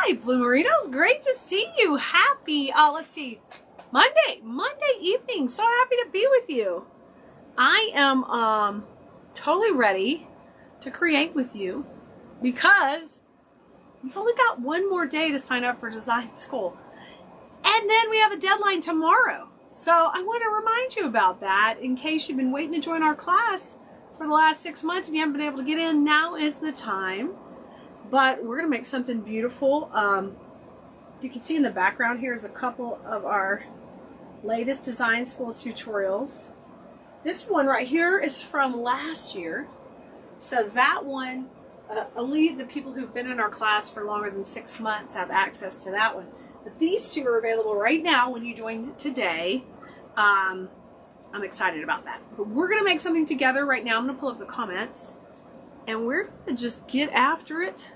Hi, Blue Merinos. Great to see you. Happy, let's see, Monday evening. So happy to be with you. I am totally ready to create with you because we've only got one more day to sign up for design school. And then we have a deadline tomorrow. So I want to remind you about that in case you've been waiting to join our class for the last 6 months and you haven't been able to get in. Now is the time. But we're going to make something beautiful. You can see in the background here is a couple of our latest design school tutorials. This one right here is from last year. So that one, only the people who've been in our class for longer than 6 months have access to that one. But these two are available right now when you join today. I'm excited about that. But we're going to make something together right now. I'm going to pull up the comments. And we're going to just get after it.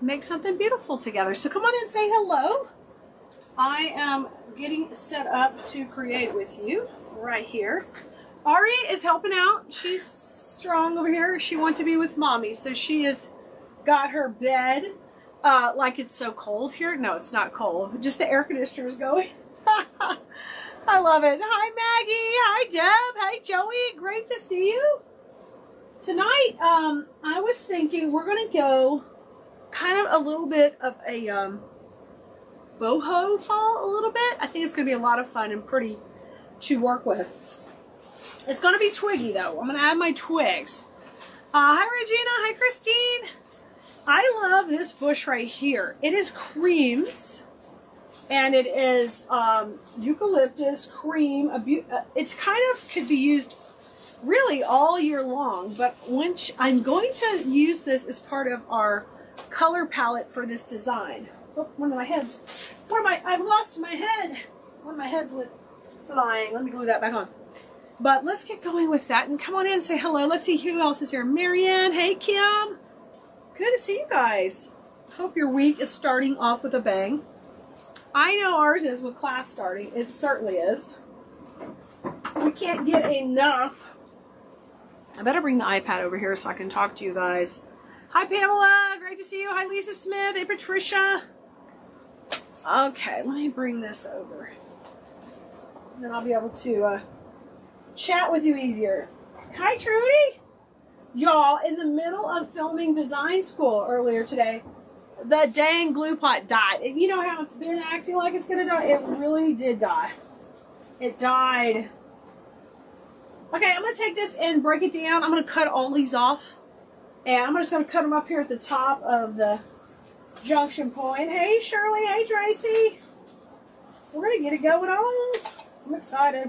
Make something beautiful together. So come on in and say hello. I am getting set up to create with you right here. Ari is helping out. She's strong over here. She wants to be with mommy. So she has got her bed like it's so cold here. No, it's not cold. Just the air conditioner is going. I love it. Hi, Maggie. Hi, Deb. Hi, Joey. Great to see you. Tonight, I was thinking we're going to go kind of a little bit of a boho fall a little bit. I think it's going to be a lot of fun and pretty to work with. It's going to be twiggy, though. I'm going to add my twigs. Hi, Regina. Hi, Christine. I love this bush right here. It is creams, and it is eucalyptus cream. It's kind of could be used really all year long, but I'm going to use this as part of our color palette for this design. Oh, I've lost my head. One of my heads went flying. Let me glue that back on. But let's get going with that and come on in and say hello. Let's see who else is here. Marianne, hey Kim. Good to see you guys. Hope your week is starting off with a bang. I know ours is with class starting. It certainly is. We can't get enough. I better bring the iPad over here so I can talk to you guys. Hi, Pamela. Great to see you. Hi, Lisa Smith. Hey, Patricia. Okay, let me bring this over. And then I'll be able to chat with you easier. Hi, Trudy. Y'all, in the middle of filming design school earlier today, the dang glue pot died. And you know how it's been acting like it's going to die? It really did die. It died. Okay, I'm going to take this and break it down. I'm going to cut all these off. And I'm just going to cut them up here at the top of the junction point. Hey, Shirley. Hey, Tracy. We're going to get it going on. I'm excited.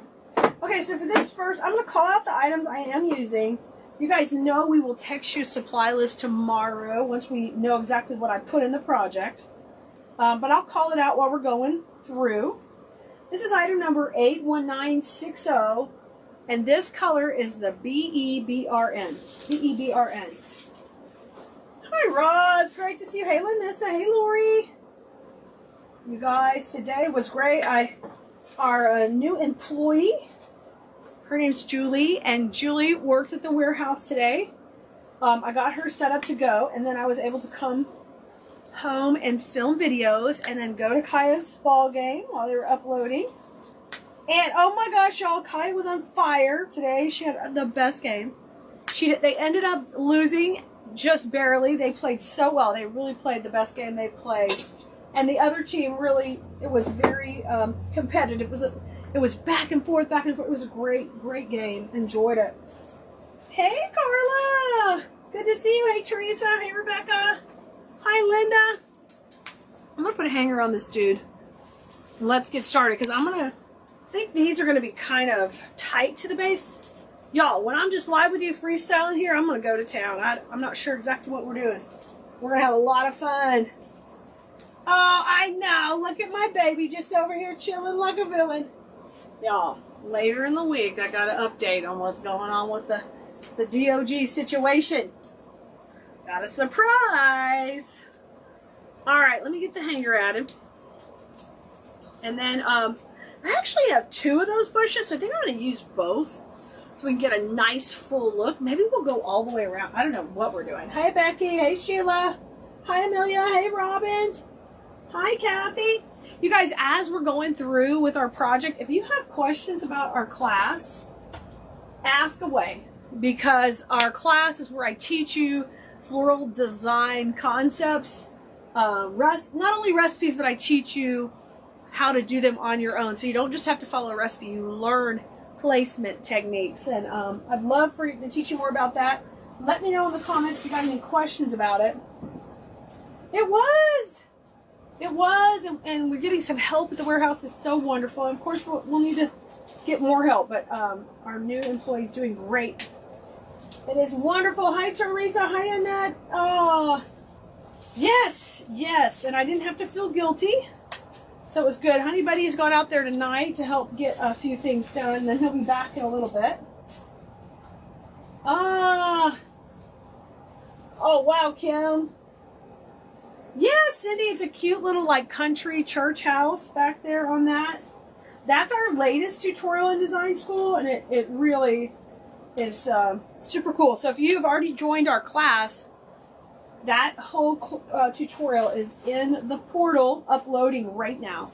Okay, so for this first, I'm going to call out the items I am using. You guys know we will text you a supply list tomorrow once we know exactly what I put in the project. But I'll call it out while we're going through. This is item number 81960. And this color is the B-E-B-R-N. B-E-B-R-N. Hi, Roz. Great to see you. Hey, Lanissa. Hey, Lori. You guys, today was great. Our new employee, her name's Julie, and Julie worked at the warehouse today. I got her set up to go, and then I was able to come home and film videos and then go to Kaya's ball game while they were uploading. And oh my gosh, y'all, Kaya was on fire today. She had the best game. They ended up losing just barely. They played so well. They really played the best game they played. And the other team really, it was very competitive. It was back and forth, back and forth. It was a great game. Enjoyed it. Hey, Carla. Good to see you. Hey, Teresa. Hey, Rebecca. Hi, Linda. I'm going to put a hanger on this dude. And let's get started because I'm going to think these are going to be kind of tight to the base. Y'all, when I'm just live with you freestyling here, I'm going to go to town. I'm not sure exactly what we're doing. We're going to have a lot of fun. Oh, I know. Look at my baby just over here chilling like a villain. Y'all, later in the week, I got an update on what's going on with the DOG situation. Got a surprise. All right, let me get the hanger at him. And then I actually have 2 of those bushes, so I think I'm going to use both so we can get a nice full look. Maybe we'll go all the way around. I don't know what we're doing. Hey, Becky. Hey, Sheila. Hi, Amelia. Hey, Robin. Hi, Kathy. You guys, as we're going through with our project, if you have questions about our class, ask away, because our class is where I teach you floral design concepts, not only recipes, but I teach you how to do them on your own. So you don't just have to follow a recipe, you learn placement techniques. And I'd love for you to teach you more about that. Let me know in the comments if you got any questions about it. It was, and we're getting some help at the warehouse. It's so wonderful. And of course, we'll need to get more help, but our new employee's doing great. It is wonderful. Hi, Teresa. Hi, Annette. Oh, yes, and I didn't have to feel guilty, so it was good. Honey Buddy's gone out there tonight to help get a few things done, and then he'll be back in a little bit. Oh, wow, Kim. Yeah, Cindy, it's a cute little like country church house back there on that. That's our latest tutorial in design school, and it really is super cool. So if you've already joined our class, that whole tutorial is in the portal uploading right now.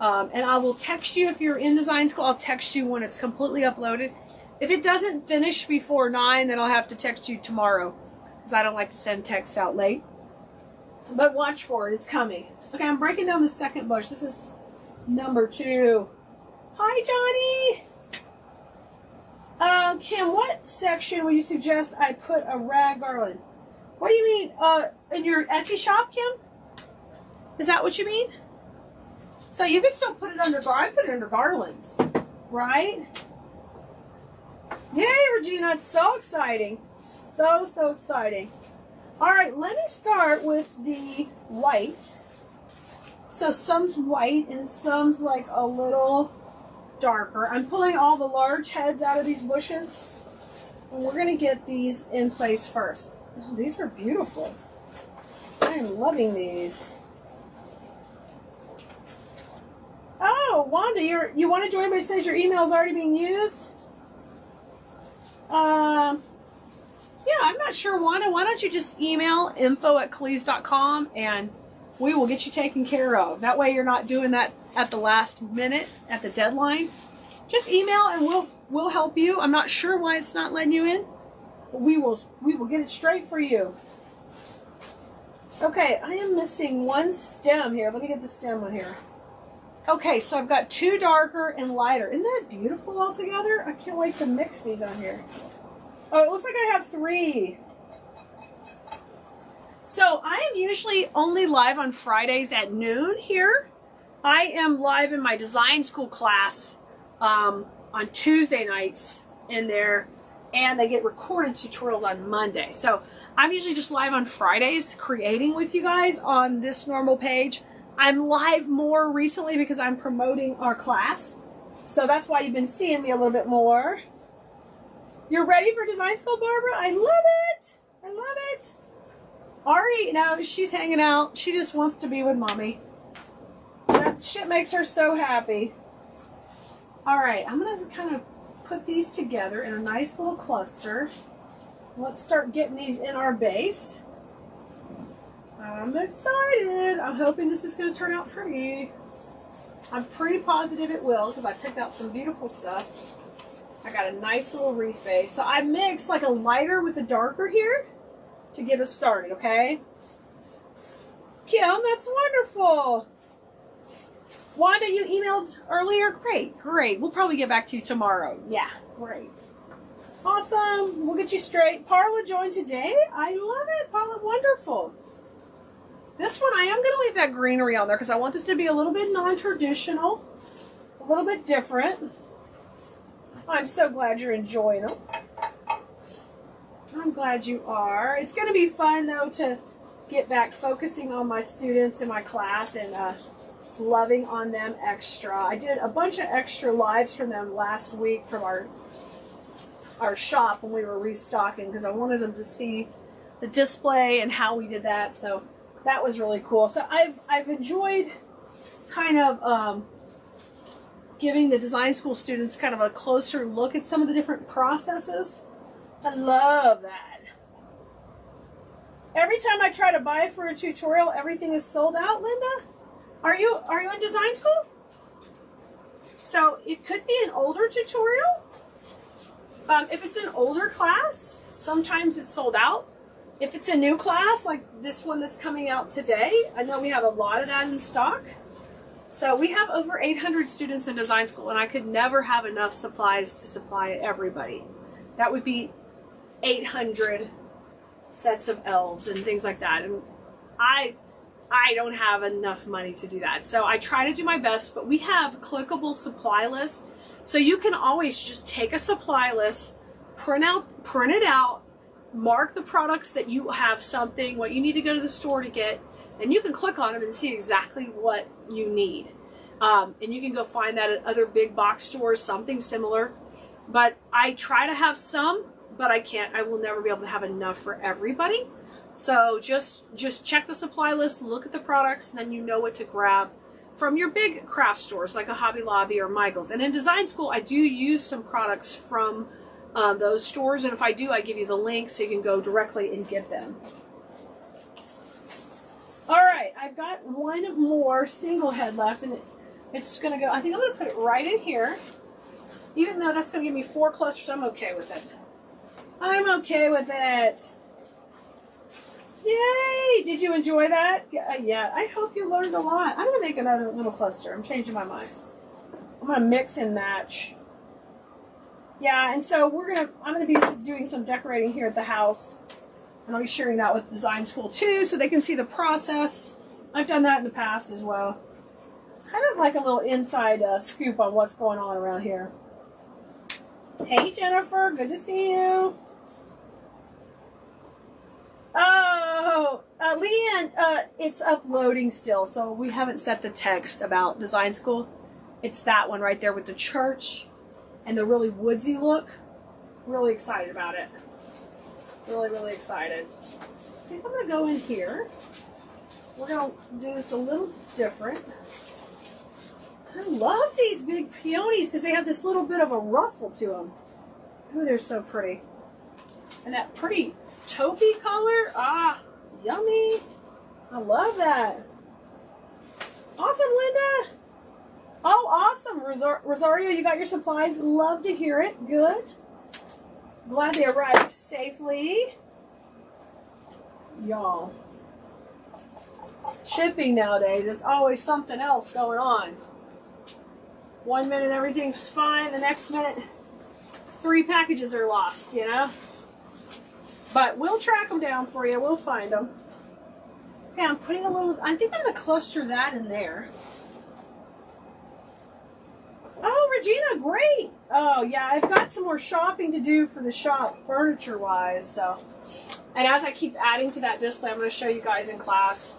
And I will text you if you're in design school. I'll text you when it's completely uploaded. If it doesn't finish before 9, then I'll have to text you tomorrow, because I don't like to send texts out late. But watch for it. It's coming. Okay, I'm breaking down the second bush. This is number 2. Hi, Johnny. Kim, what section would you suggest I put a rag garland? What do you mean? In your Etsy shop, Kim? Is that what you mean? So you can still put it under I put it under garlands, right? Yay, Regina! It's so exciting. So exciting. All right, let me start with the white. So some's white and some's like a little darker. I'm pulling all the large heads out of these bushes, and we're going to get these in place first. Oh, these are beautiful. I am loving these. Oh, Wanda, you want to join, but it says your email is already being used? Yeah, I'm not sure, Wanda. Why don't you just email info@keleas.com and we will get you taken care of. That way you're not doing that at the last minute, at the deadline. Just email and we'll help you. I'm not sure why it's not letting you in, but we will get it straight for you. Okay, I am missing one stem here. Let me get the stem on here. Okay, so I've got 2 darker and lighter. Isn't that beautiful all together? I can't wait to mix these on here. Oh, it looks like I have 3. So I am usually only live on Fridays at noon here. I am live in my design school class on Tuesday nights in there, and they get recorded tutorials on Monday. So I'm usually just live on Fridays creating with you guys on this normal page. I'm live more recently because I'm promoting our class. So that's why you've been seeing me a little bit more. You're ready for design school, Barbara? I love it. I love it. Ari, no, she's hanging out. She just wants to be with mommy. That shit makes her so happy. All right, I'm going to kind of put these together in a nice little cluster. Let's start getting these in our base. I'm excited. I'm hoping this is going to turn out pretty. I'm pretty positive it will, because I picked out some beautiful stuff. I got a nice little wreath base. So I mixed like a lighter with a darker here to get us started, okay? Kim, that's wonderful. Wanda, you emailed earlier? Great. We'll probably get back to you tomorrow. Yeah, great. Awesome. We'll get you straight. Parla joined today. I love it. Parla, wonderful. This one, I am going to leave that greenery on there because I want this to be a little bit non-traditional, a little bit different. I'm so glad you're enjoying them. I'm glad you are. It's going to be fun, though, to get back focusing on my students in my class and loving on them extra. I did a bunch of extra lives from them last week from our shop when we were restocking because I wanted them to see the display and how we did that. So that was really cool. So I've enjoyed kind of giving the design school students kind of a closer look at some of the different processes. I love that. Every time I try to buy it for a tutorial, everything is sold out, Linda. Are you in design school? So it could be an older tutorial. If it's an older class, sometimes it's sold out. If it's a new class, like this one that's coming out today, I know we have a lot of that in stock. So we have over 800 students in design school, and I could never have enough supplies to supply everybody. That would be 800 sets of elves and things like that. And I don't have enough money to do that. So I try to do my best, but we have clickable supply lists. So you can always just take a supply list, print it out, mark the products that you have something, what you need to go to the store to get, and you can click on them and see exactly what you need. And you can go find that at other big box stores, something similar. But I try to have some, but I will never be able to have enough for everybody. So just check the supply list, look at the products, and then you know what to grab from your big craft stores like a Hobby Lobby or Michael's. And in design school, I do use some products from those stores, and if I do, I give you the link so you can go directly and get them. All right, I've got one more single head left, and it's going to go, I think I'm going to put it right in here. Even though that's going to give me 4 clusters, I'm okay with it. I'm okay with it. Yay! Did you enjoy that? Yeah, I hope you learned a lot. I'm going to make another little cluster. I'm changing my mind. I'm going to mix and match. Yeah, and so I'm going to be doing some decorating here at the house. And I'll be sharing that with design school too, so they can see the process. I've done that in the past as well. Kind of like a little inside scoop on what's going on around here. Hey Jennifer, good to see you. Oh, Leanne, it's uploading still, so we haven't set the text about design school. It's that one right there with the church and the really woodsy look. Really excited about it. Really, really excited. I think I'm going to go in here. We're going to do this a little different. I love these big peonies because they have this little bit of a ruffle to them. Ooh, they're so pretty. And that pretty taupey color. Ah, yummy. I love that. Awesome, Linda. Oh, awesome. Rosario, you got your supplies. Love to hear it. Good. Glad they arrived safely. Y'all. Shipping nowadays, it's always something else going on. 1 minute everything's fine, the next minute 3 packages are lost, you know? But we'll track them down for you. We'll find them. Okay, I'm putting a little, I think I'm going to cluster that in there. Oh, Regina, great. Oh, yeah, I've got some more shopping to do for the shop, furniture-wise. So, and as I keep adding to that display, I'm going to show you guys in class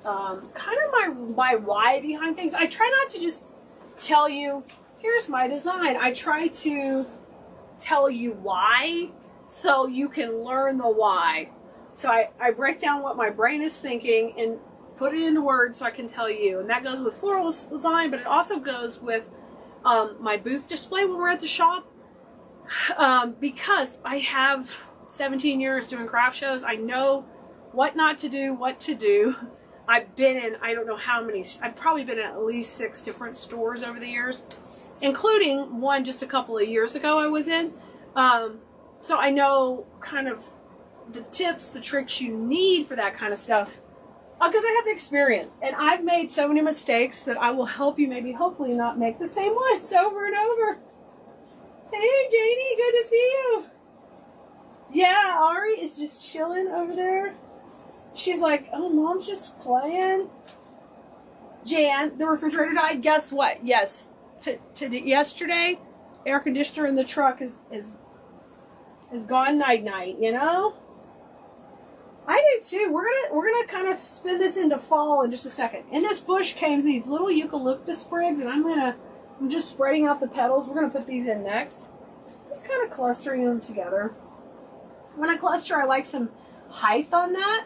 kind of my why behind things. I try not to just tell you, here's my design. I try to tell you why so you can learn the why. So I break down what my brain is thinking and put it into words so I can tell you. And that goes with floral design, but it also goes with my booth display when we're at the shop. Because I have 17 years doing craft shows, I know what not to do, what to do. I've been in, I don't know how many, I've probably been in at least 6 different stores over the years, including one just a couple of years ago I was in. So I know kind of the tips, the tricks you need for that kind of stuff. Because I have the experience. And I've made so many mistakes that I will help you maybe hopefully not make the same ones over and over. Hey, Janie, good to see you. Yeah, Ari is just chilling over there. She's like, oh, Mom's just playing. Jan, the refrigerator died. Guess what? Yes. Yesterday, air conditioner in the truck is gone night-night, you know? I do too. We're gonna kind of spin this into fall in just a second. In this bush came these little eucalyptus sprigs, and I'm just spreading out the petals. We're gonna put these in next. Just kind of clustering them together. When I cluster, I like some height on that,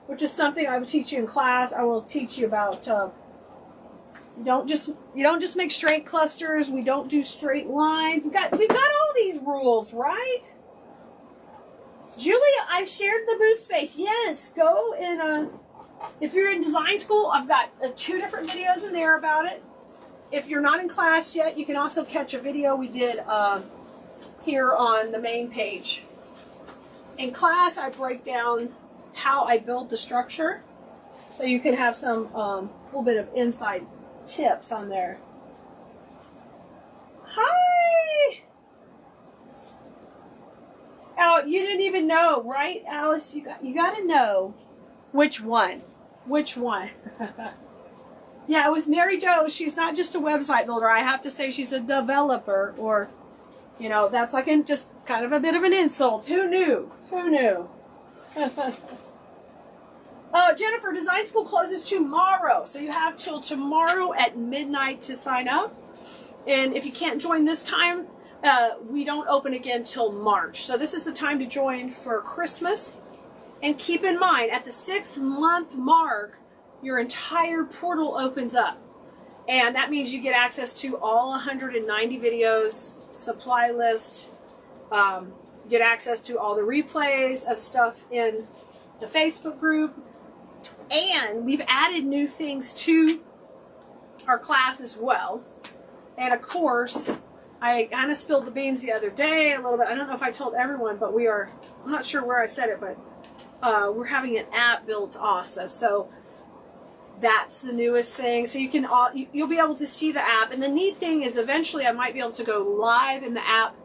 which is something I will teach you in class. I will teach you about. You don't just make straight clusters. We don't do straight lines. We've got all these rules, right? Julia, I've shared the booth space. Yes, go and if you're in design school, I've got 2 different videos in there about it. If you're not in class yet, you can also catch a video we did here on the main page. In class, I break down how I built the structure, so you can have some little bit of inside tips on there. Hi! Oh, you didn't even know, right, Alice? You got to know which one. Which one? Yeah, with Mary Jo, she's not just a website builder. I have to say she's a developer, or, you know, that's like just kind of a bit of an insult. Who knew? Who knew? Oh, Jennifer, design school closes tomorrow, so you have till tomorrow at midnight to sign up. And if you can't join this time, we don't open again till March. So this is the time to join for Christmas. And keep in mind, at the 6-month mark, your entire portal opens up. And that means you get access to all 190 videos, supply list, get access to all the replays of stuff in the Facebook group. And we've added new things to our class as well. And of course, I kind of spilled the beans the other day a little bit. I don't know if I told everyone, but I'm not sure where I said it, but we're having an app built also. So that's the newest thing. So you'll be able to see the app. And the neat thing is eventually I might be able to go live in the app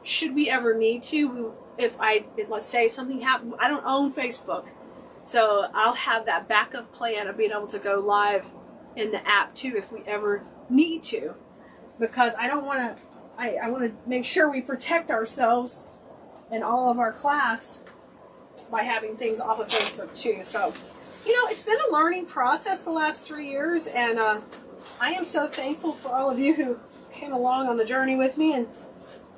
should we ever need to. If let's say something happened, I don't own Facebook. So I'll have that backup plan of being able to go live in the app too if we ever need to. Because I don't want to, I want to make sure we protect ourselves and all of our class by having things off of Facebook too. So, you know, it's been a learning process the last 3 years, and I am so thankful for all of you who came along on the journey with me and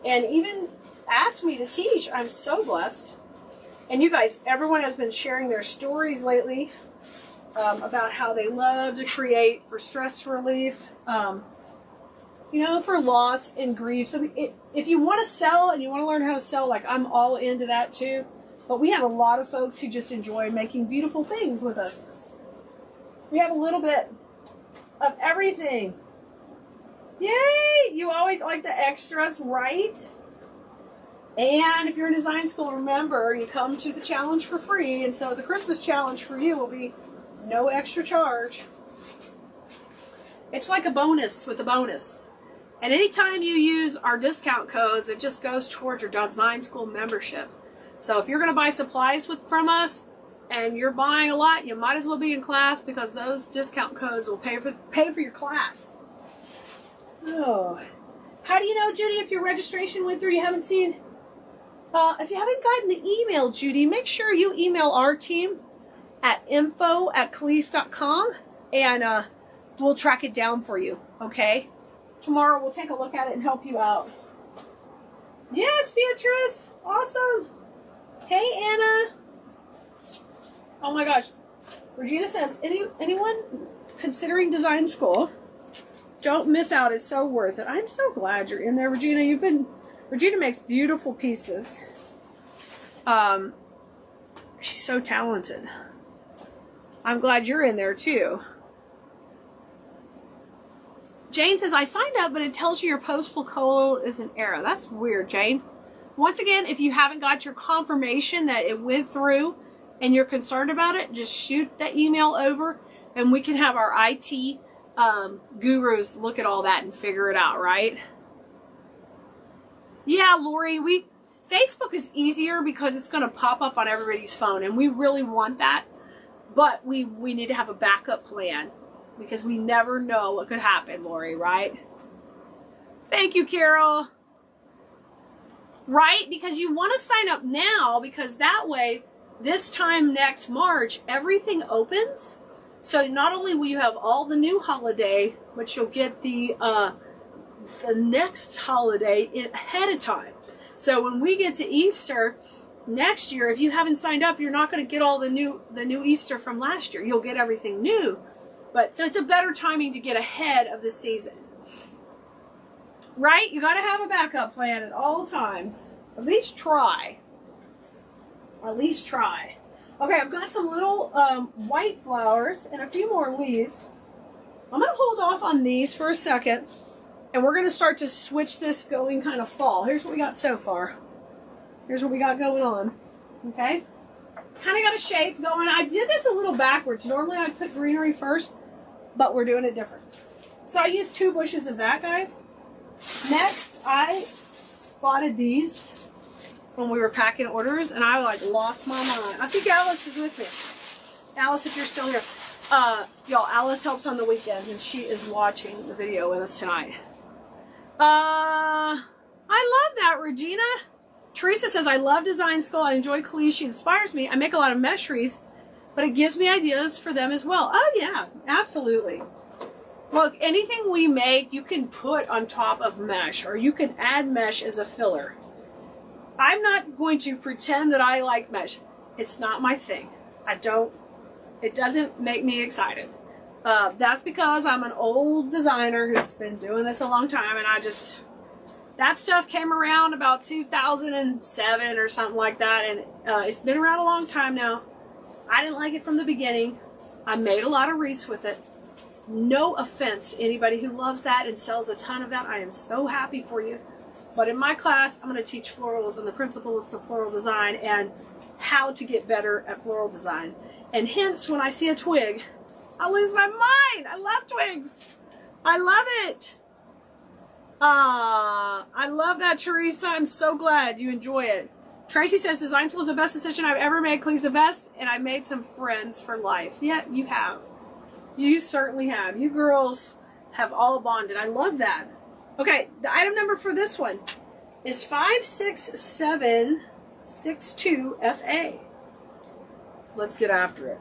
even asked me to teach. I'm so blessed. And you guys, everyone has been sharing their stories lately about how they love to create for stress relief, you know, for loss and grief. So if you want to sell and you want to learn how to sell, like, I'm all into that too. But we have a lot of folks who just enjoy making beautiful things with us. We have a little bit of everything. Yay! You always like the extras, right? And if you're in design school, remember, you come to the challenge for free. And so the Christmas challenge for you will be no extra charge. It's like a bonus with a bonus. And anytime you use our discount codes, it just goes towards your design school membership. So if you're going to buy supplies from us and you're buying a lot, you might as well be in class because those discount codes will pay for your class. Oh. How do you know, Judy, if your registration went through you haven't seen? If you haven't gotten the email, Judy, make sure you email our team at info@keleas.com and we'll track it down for you, okay? Tomorrow we'll take a look at it and help you out. Yes, Beatrice! Awesome! Hey, Anna! Oh my gosh. Regina says, anyone considering design school, don't miss out. It's so worth it. I'm so glad you're in there, Regina. Regina makes beautiful pieces. She's so talented. I'm glad you're in there too. Jane says, I signed up, but it tells you your postal code is an error. That's weird, Jane. Once again, if you haven't got your confirmation that it went through and you're concerned about it, just shoot that email over and we can have our IT gurus look at all that and figure it out, right? Yeah, Lori, Facebook is easier because it's going to pop up on everybody's phone, and we really want that. But we need to have a backup plan because we never know what could happen, Lori, right? Thank you, Carol. Right? Because you want to sign up now because that way, this time next March, everything opens. So not only will you have all the new holiday, but you'll get the next holiday ahead of time. So when we get to Easter next year, if you haven't signed up, you're not going to get all the new Easter from last year. You'll get everything new. But so it's a better timing to get ahead of the season. Right? You got to have a backup plan at all times. At least try. At least try. Okay, I've got some little white flowers and a few more leaves. I'm going to hold off on these for a second, and we're going to start to switch this going kind of fall. Here's what we got so far. Here's what we got going on. Okay? Kind of got a shape going. I did this a little backwards. Normally I put greenery first, but we're doing it different. So I used 2 bushes of that, guys. Next, I spotted these when we were packing orders, and I like lost my mind. I think Alice is with me. Alice, if you're still here. Y'all, Alice helps on the weekends, and she is watching the video with us tonight. I love that, Regina. Teresa says, I love design school. I enjoy Keleas. She inspires me. I make a lot of mesh wreaths, but it gives me ideas for them as well. Oh, yeah, absolutely. Look, anything we make, you can put on top of mesh, or you can add mesh as a filler. I'm not going to pretend that I like mesh. It's not my thing. It doesn't make me excited. That's because I'm an old designer who's been doing this a long time, and that stuff came around about 2007 or something like that, and it's been around a long time now. I didn't like it from the beginning. I made a lot of wreaths with it. No offense to anybody who loves that and sells a ton of that. I am so happy for you. But in my class, I'm going to teach florals and the principles of floral design and how to get better at floral design. And hence, when I see a twig, I lose my mind. I love twigs. I love it. I love that, Teresa. I'm so glad you enjoy it. Tracy says, design school is the best decision I've ever made. Keleas the best, and I made some friends for life. Yeah, you have. You certainly have. You girls have all bonded. I love that. Okay, the item number for this one is 56762FA. Let's get after it.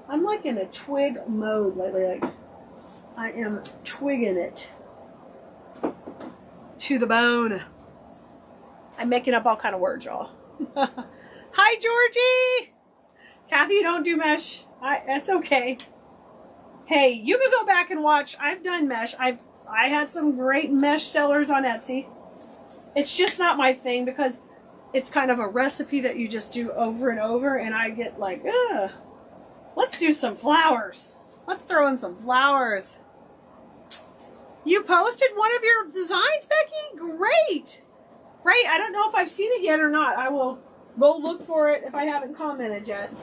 I'm like in a twig mode lately. Like, I am twigging it to the bone. I'm making up all kind of words, y'all. Hi, Georgie. Kathy, you don't do mesh. That's okay. Hey, you can go back and watch. I've done mesh. I had some great mesh sellers on Etsy. It's just not my thing because it's kind of a recipe that you just do over and over, and I get like, ugh. Let's do some flowers. Let's throw in some flowers. You posted one of your designs, Becky? Great. Great. I don't know if I've seen it yet or not. I will go look for it if I haven't commented yet.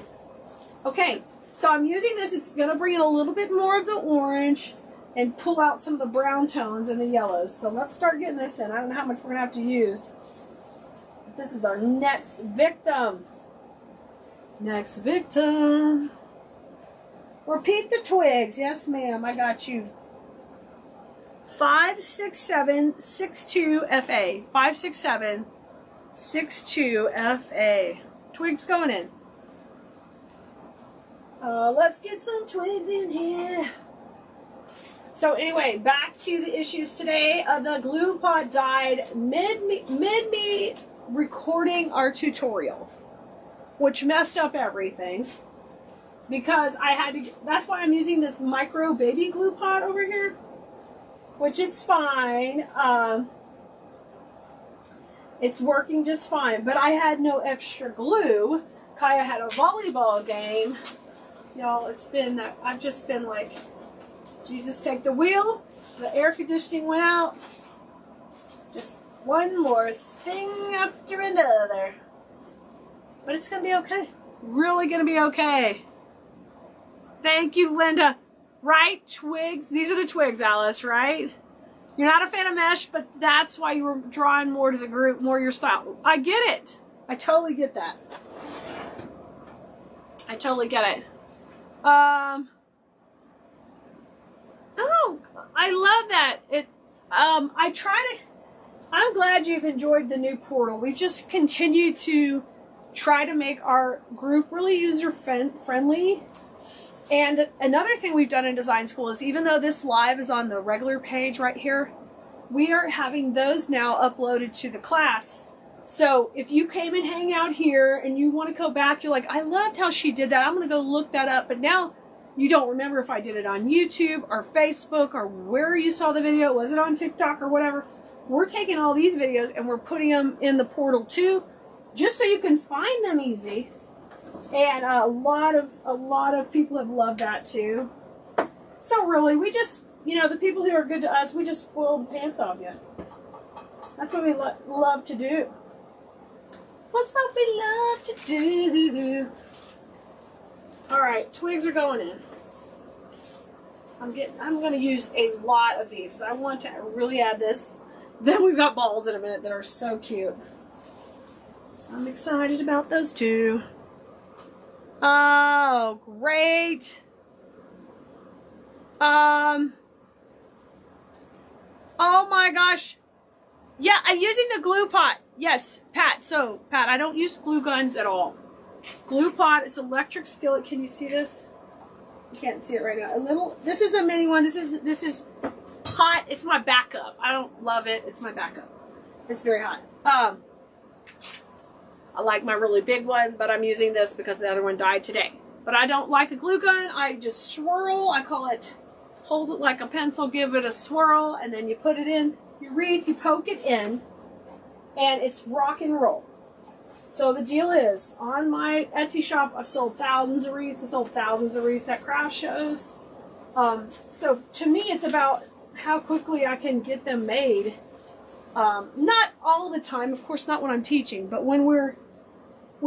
Okay, so I'm using this. It's going to bring in a little bit more of the orange and pull out some of the brown tones and the yellows. So let's start getting this in. I don't know how much we're going to have to use. This is our next victim. Next victim. Repeat the twigs. Yes, ma'am. I got you. 56762FA. 56762FA. Twigs going in. Let's get some twigs in here. So anyway, back to the issues today. The glue pot died mid me recording our tutorial, which messed up everything. Because I had to, that's why I'm using this micro baby glue pot over here, which it's fine. It's working just fine, but I had no extra glue. Kaya had a volleyball game. Y'all, it's been, I've just been like, Jesus, take the wheel. The air conditioning went out. Just one more thing after another. But it's going to be okay. Really going to be okay. Thank you, Linda. Right? Twigs. These are the twigs, Alice, right? You're not a fan of mesh, but that's why you were drawing more to the group, more your style. I get it. I totally get that. I totally get it. Oh, I love that. I'm glad you've enjoyed the new portal. We've just continued to try to make our group really user-friendly. And another thing we've done in design school is, even though this live is on the regular page right here, we are having those now uploaded to the class. So if you came and hang out here and you want to go back, you're like, I loved how she did that. I'm going to go look that up. But now you don't remember if I did it on YouTube or Facebook or where you saw the video. Was it on TikTok or whatever? We're taking all these videos and we're putting them in the portal too. just so you can find them easy. And a lot of people have loved that too. So really, we just, you know, the people who are good to us, we just spoil the pants off you. That's what we love to do. What's what we love to do? All right, twigs are going in. I'm going to use a lot of these. I want to really add this. Then we've got balls in a minute that are so cute. I'm excited about those too. Oh, great. Oh my gosh. Yeah, I'm using the glue pot. Yes, Pat. So, Pat, I don't use glue guns at all. Glue pot, it's electric skillet. Can you see this? You can't see it right now. This is a mini one. This is hot. It's my backup. I don't love it. It's my backup. It's very hot. I like my really big one, but I'm using this because the other one died today. But I don't like a glue gun. I just swirl. I call it, hold it like a pencil, give it a swirl, and then you put it in your wreath, you poke it in, and it's rock and roll. So the deal is, on my Etsy shop, I've sold thousands of wreaths. I've sold thousands of wreaths at craft shows. So to me, it's about how quickly I can get them made. Not all the time, of course, not when I'm teaching, but when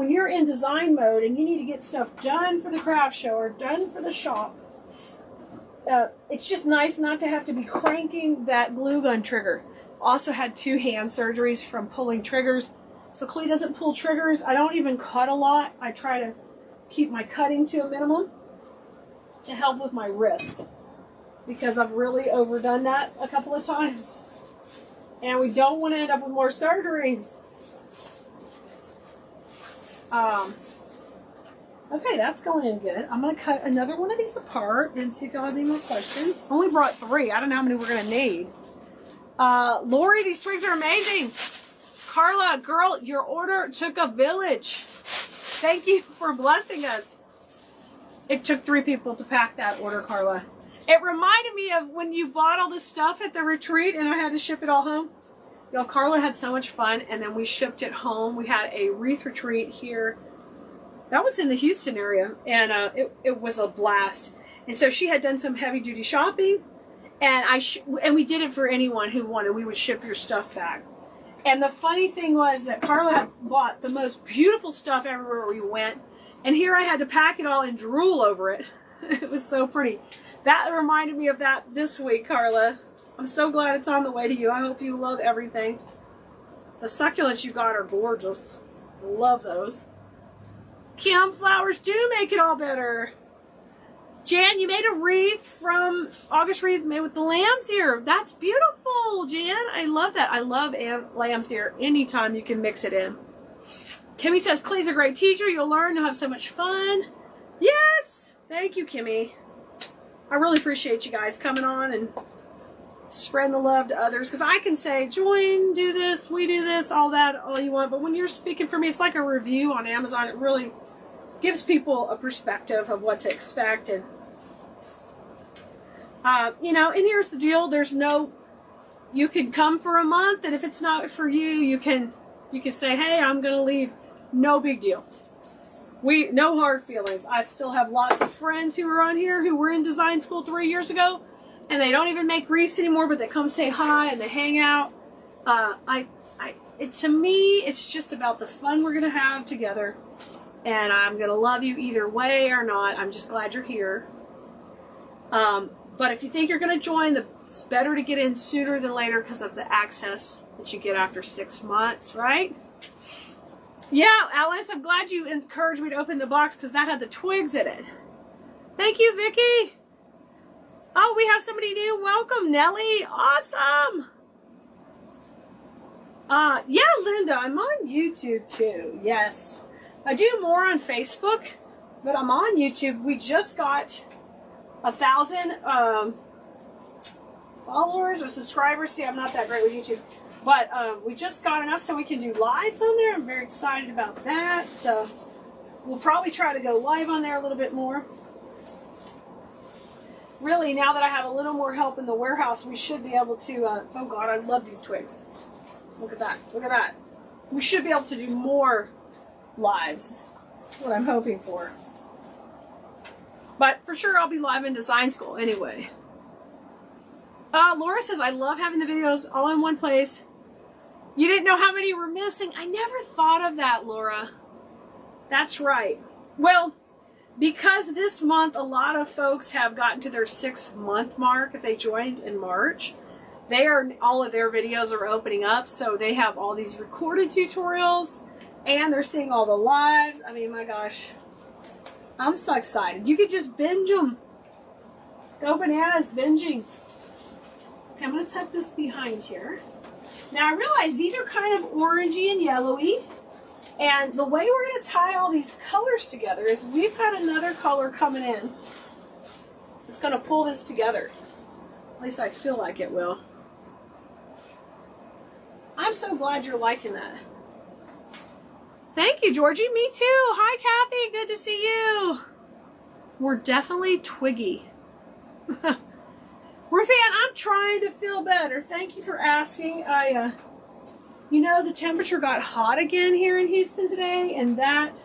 you're in design mode and you need to get stuff done for the craft show or done for the shop, it's just nice not to have to be cranking that glue gun trigger. Also had 2 hand surgeries from pulling triggers. So Klee doesn't pull triggers. I don't even cut a lot. I try to keep my cutting to a minimum to help with my wrist, because I've really overdone that a couple of times. And we don't want to end up with more surgeries. Okay, that's going in good. I'm going to cut another one of these apart and see if y'all have any more questions. Only brought 3. I don't know how many we're going to need. Lori, these twigs are amazing. Carla, girl, your order took a village. Thank you for blessing us. It took 3 people to pack that order, Carla. It reminded me of when you bought all this stuff at the retreat and I had to ship it all home. Y'all, Carla had so much fun, and then we shipped it home. We had a wreath retreat here. That was in the Houston area, and it was a blast. And so she had done some heavy-duty shopping, and we did it for anyone who wanted. We would ship your stuff back. And the funny thing was that Carla had bought the most beautiful stuff everywhere we went, and here I had to pack it all and drool over it. It was so pretty. That reminded me of that this week, Carla. I'm so glad it's on the way to you. I hope you love everything. The succulents you got are gorgeous. Love those. Kim, flowers do make it all better. Jan, you made a wreath from August wreath made with the lambs here. That's beautiful, Jan. I love that. I love lambs here. Anytime you can mix it in. Kimmy says, Clee's a great teacher. You'll learn. You'll have so much fun. Yes. Thank you, Kimmy. I really appreciate you guys coming on and spreading the love to others. Because I can say, join, do this, we do this, all that, all you want. But when you're speaking for me, it's like a review on Amazon. It really gives people a perspective of what to expect. And, you know, and here's the deal. There's no, you can come for a month, and if it's not for you, you can say, hey, I'm going to leave. No big deal. No hard feelings. I still have lots of friends who are on here who were in design school 3 years ago, and they don't even make wreaths anymore, but they come say hi and they hang out. To me, it's just about the fun we're going to have together. And I'm going to love you either way or not. I'm just glad you're here. But if you think you're going to join, it's better to get in sooner than later because of the access that you get after 6 months, right? Yeah, Alice, I'm glad you encouraged me to open the box because that had the twigs in it. Thank you, Vicki. Oh, we have somebody new. Welcome, Nellie. Awesome. Yeah, Linda, I'm on YouTube too. Yes. I do more on Facebook, but I'm on YouTube. We just got 1,000 followers or subscribers. See, I'm not that great with YouTube. But we just got enough so we can do lives on there. I'm very excited about that. So we'll probably try to go live on there a little bit more. Really, now that I have a little more help in the warehouse, we should be able to... oh, God, I love these twigs. Look at that. Look at that. we should be able to do more lives. That's what I'm hoping for. But for sure, I'll be live in design school anyway. Laura says, I love having the videos all in one place. You didn't know how many were missing. I never thought of that, Laura. That's right. Well, because this month a lot of folks have gotten to their 6-month mark if they joined in March. All of their videos are opening up, so they have all these recorded tutorials and they're seeing all the lives. I mean, my gosh, I'm so excited. You could just binge them. Go bananas binging. Okay, I'm going to tuck this behind here. Now I realize these are kind of orangey and yellowy, and the way we're going to tie all these colors together is we've got another color coming in. It's going to pull this together. At least I feel like it will. I'm so glad you're liking that. Thank you, Georgie. Me too. Hi, Kathy. Good to see you. We're definitely twiggy. Ruthann, I'm trying to feel better. Thank you for asking. You know, the temperature got hot again here in Houston today, and that,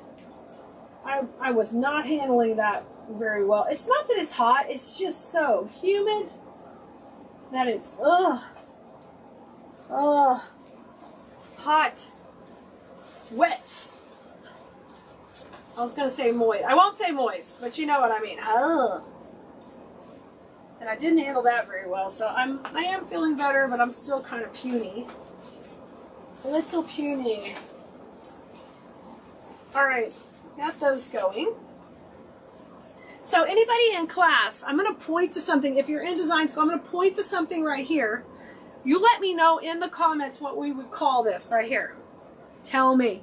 I was not handling that very well. It's not that it's hot, it's just so humid that it's, hot, wet. I was going to say moist. I won't say moist, but you know what I mean. And I didn't handle that very well, so I am feeling better, but I'm still kind of puny. A little puny. Alright, got those going. So anybody in class, I'm going to point to something. If you're in design school, I'm going to point to something right here. You let me know in the comments what we would call this right here. Tell me.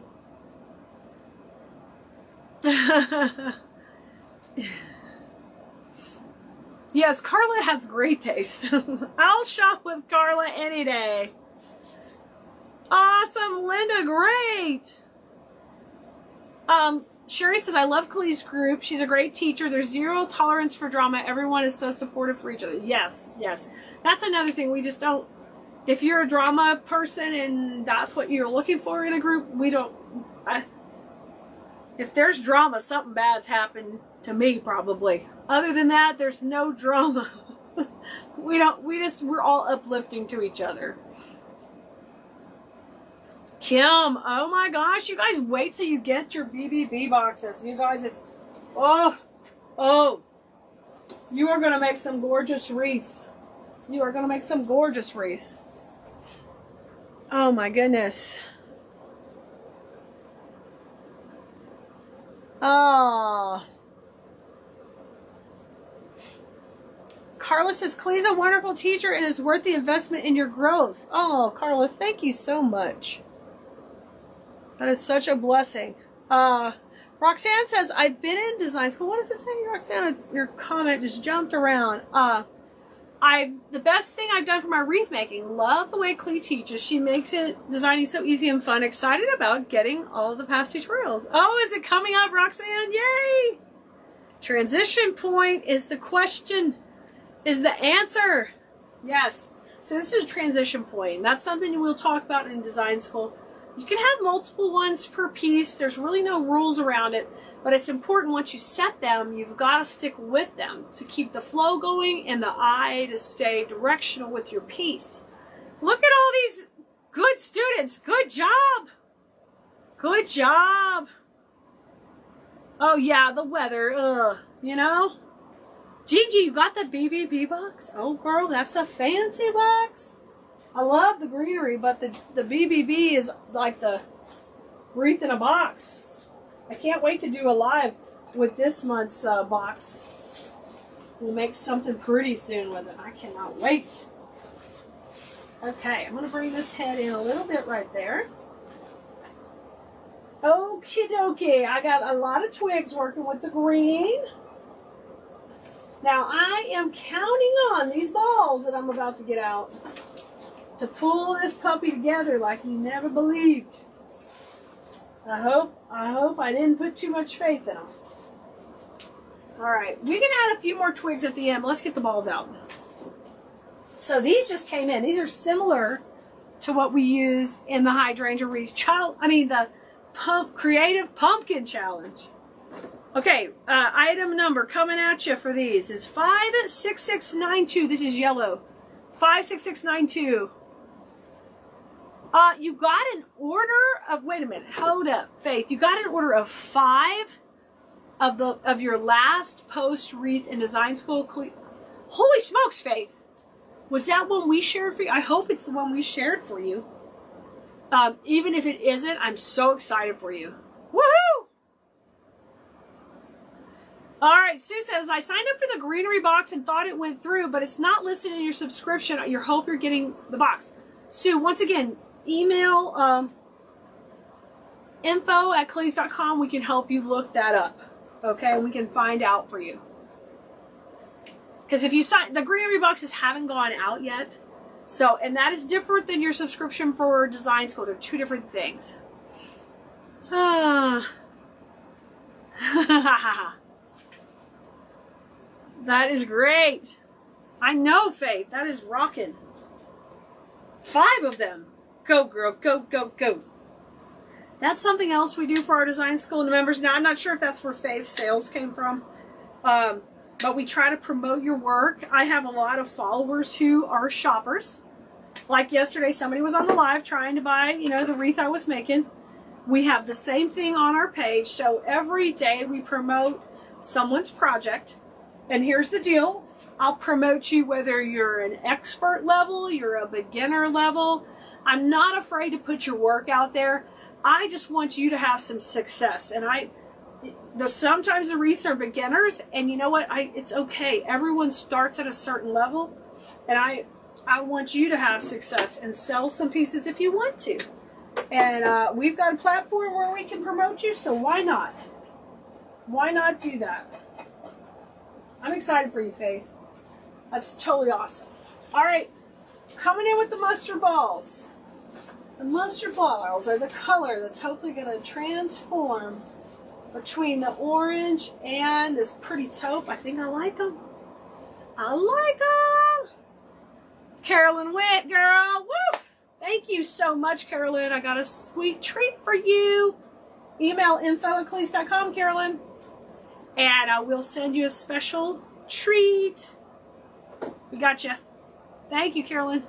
Yes, Carla has great taste. I'll shop with Carla any day. Awesome, Linda, great. Sherry says, I love Keleas' group. She's a great teacher. There's zero tolerance for drama. Everyone is so supportive for each other. Yes, yes. That's another thing. We just don't, if you're a drama person and that's what you're looking for in a group, we don't, if there's drama, something bad's happened to me probably. Other than that, there's no drama. We're all uplifting to each other. Kim, oh my gosh, you guys wait till you get your BBB boxes. You guys have, you are going to make some gorgeous wreaths. You are going to make some gorgeous wreaths. Oh my goodness. Oh. Carla says, Keleas is a wonderful teacher and is worth the investment in your growth. Oh, Carla, thank you so much. That is such a blessing. Roxanne says, I've been in design school. What does it say, Roxanne? Your comment just jumped around. The best thing I've done for my wreath making. Love the way Klee teaches. She makes it designing so easy and fun. Excited about getting all the past tutorials. Oh, is it coming up, Roxanne? Yay! Transition point is the question. Is the answer. Yes. So this is a transition point. That's something we'll talk about in design school. You can have multiple ones per piece. There's really no rules around it. But it's important once you set them, you've got to stick with them to keep the flow going and the eye to stay directional with your piece. Look at all these good students. Good job. Good job. Oh yeah, the weather. You know? Gigi, you got the BBB box? Oh, girl, that's a fancy box. I love the greenery, but the BBB is like the wreath in a box. I can't wait to do a live with this month's box. We'll make something pretty soon with it. I cannot wait. Okay, I'm going to bring this head in a little bit right there. Okie dokie. I got a lot of twigs working with the green. Now, I am counting on these balls that I'm about to get out to pull this puppy together like you never believed. I hope I didn't put too much faith in them. All right, we can add a few more twigs at the end. Let's get the balls out. So these just came in. These are similar to what we use in the hydrangea wreath the creative pumpkin challenge. Okay, item number coming at you for these is 56692. This is yellow. 56692. You got an order of, wait a minute, hold up, Faith. You got an order of 5 of your last post wreath in design school. Holy smokes, Faith. Was that one we shared for you? I hope it's the one we shared for you. Even if it isn't, I'm so excited for you. Woohoo! All right, Sue says, I signed up for the greenery box and thought it went through, but it's not listed in your subscription. I hope you're getting the box. Sue, once again, email info@keleas.com. We can help you look that up. Okay, we can find out for you. Because if you sign, the greenery boxes haven't gone out yet. So, and that is different than your subscription for design school. They're 2 different things. That is great. I know, Faith. That is rocking. 5 of them. Go, girl. Go, go, go. That's something else we do for our design school members. Now, I'm not sure if that's where Faith's sales came from. But we try to promote your work. I have a lot of followers who are shoppers. Like yesterday, somebody was on the live trying to buy, the wreath I was making. We have the same thing on our page. So every day we promote someone's project. And here's the deal. I'll promote you whether you're an expert level, you're a beginner level. I'm not afraid to put your work out there. I just want you to have some success. And sometimes the wreaths are beginners, and you know what? It's okay. Everyone starts at a certain level, and I want you to have success and sell some pieces if you want to. And we've got a platform where we can promote you, so why not? Why not do that? I'm excited for you, Faith. That's totally awesome. All right, coming in with the mustard balls. The mustard balls are the color that's hopefully going to transform between the orange and this pretty taupe. I think I like them. I like them. Carolyn Witt, girl. Woo! Thank you so much, Carolyn. I got a sweet treat for you. Email info@keleas.com, Carolyn. And we'll send you a special treat. We got you. Thank you, Carolyn.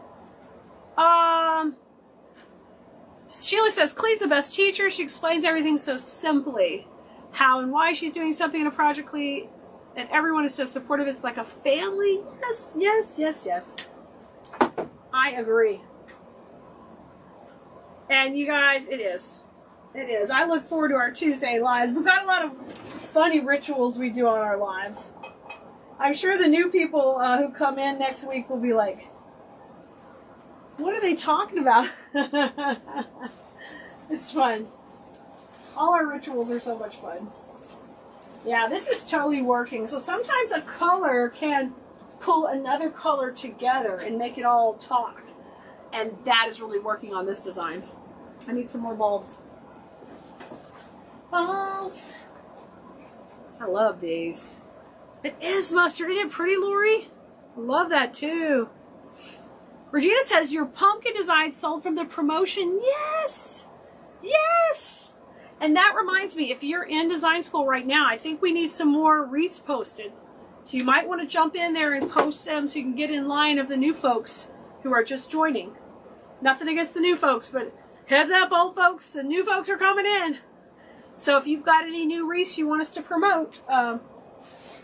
Sheila says, Keleas the best teacher. She explains everything so simply. How and why she's doing something in a project, and everyone is so supportive. It's like a family. Yes, yes, yes, yes. I agree. And you guys, it is. It is. I look forward to our Tuesday lives. We've got a lot of funny rituals we do on our lives. I'm sure the new people who come in next week will be like, what are they talking about? It's fun. All our rituals are so much fun. Yeah, this is totally working. So sometimes a color can pull another color together and make it all talk. And that is really working on this design. I need some more balls. Balls. I love these. It is mustard. Isn't it pretty, Lori? I love that too. Regina says, your pumpkin design sold from the promotion. Yes! Yes! And that reminds me, if you're in design school right now, I think we need some more wreaths posted. So you might want to jump in there and post them so you can get in line of the new folks who are just joining. Nothing against the new folks, but heads up, old folks, the new folks are coming in. So if you've got any new wreaths you want us to promote,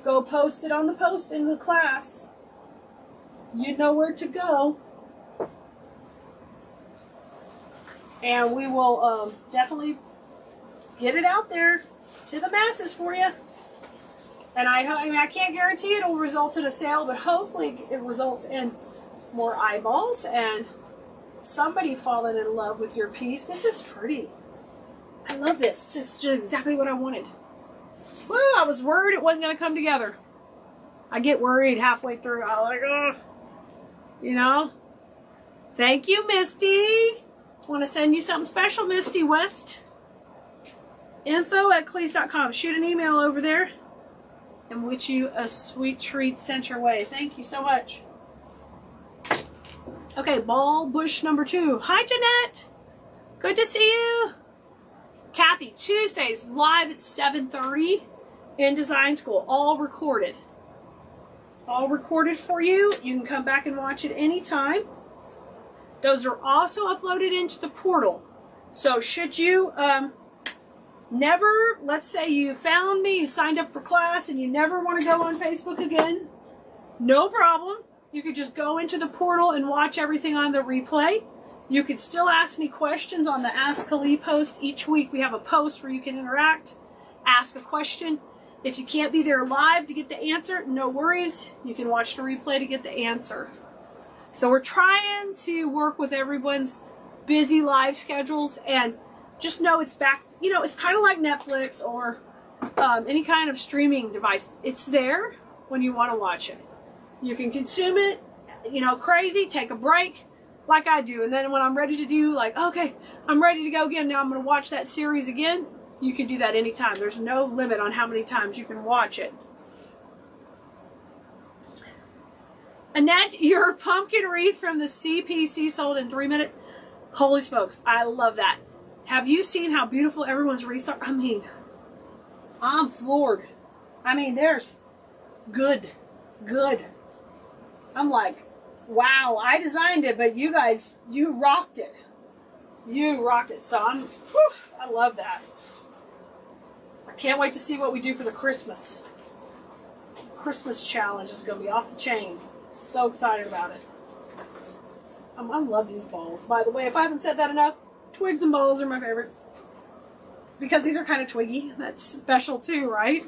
go post it on the post in the class. You know where to go. And we will definitely get it out there to the masses for you. And I can't guarantee it will result in a sale, but hopefully it results in more eyeballs and somebody falling in love with your piece. This is pretty. I love this. This is just exactly what I wanted. Woo, I was worried it wasn't going to come together. I get worried halfway through. I'm like, oh, you know. Thank you, Misty. Want to send you something special, Misty West. info@keleas.com. Shoot an email over there and wish you a sweet treat sent your way. Thank you so much. Okay, ball bush number 2. Hi, Jeanette. Good to see you. Kathy, Tuesdays live at 7:30 in design school, all recorded. All recorded for you. You can come back and watch it anytime. Those are also uploaded into the portal. So should you never, let's say you found me, you signed up for class, and you never want to go on Facebook again, no problem. You could just go into the portal and watch everything on the replay. You could still ask me questions on the Ask Keleas post. Each week we have a post where you can interact, ask a question. If you can't be there live to get the answer, no worries. You can watch the replay to get the answer. So we're trying to work with everyone's busy live schedules, and just know it's back. You know, it's kind of like Netflix or any kind of streaming device. It's there when you want to watch it. You can consume it, you know, crazy, take a break like I do. And then when I'm ready to do, like, okay, I'm ready to go again. Now I'm going to watch that series again. You can do that anytime. There's no limit on how many times you can watch it. Annette, your pumpkin wreath from the CPC sold in 3 minutes. Holy smokes, I love that. Have you seen how beautiful everyone's wreaths are? I mean, I'm floored. I mean, there's good. I'm like, wow, I designed it, but you guys, you rocked it. You rocked it. So I love that. I can't wait to see what we do for the Christmas challenge. Is going to be off the chain. So excited about it. I love these balls. By the way, if I haven't said that enough, twigs and balls are my favorites. Because these are kind of twiggy. That's special too, right?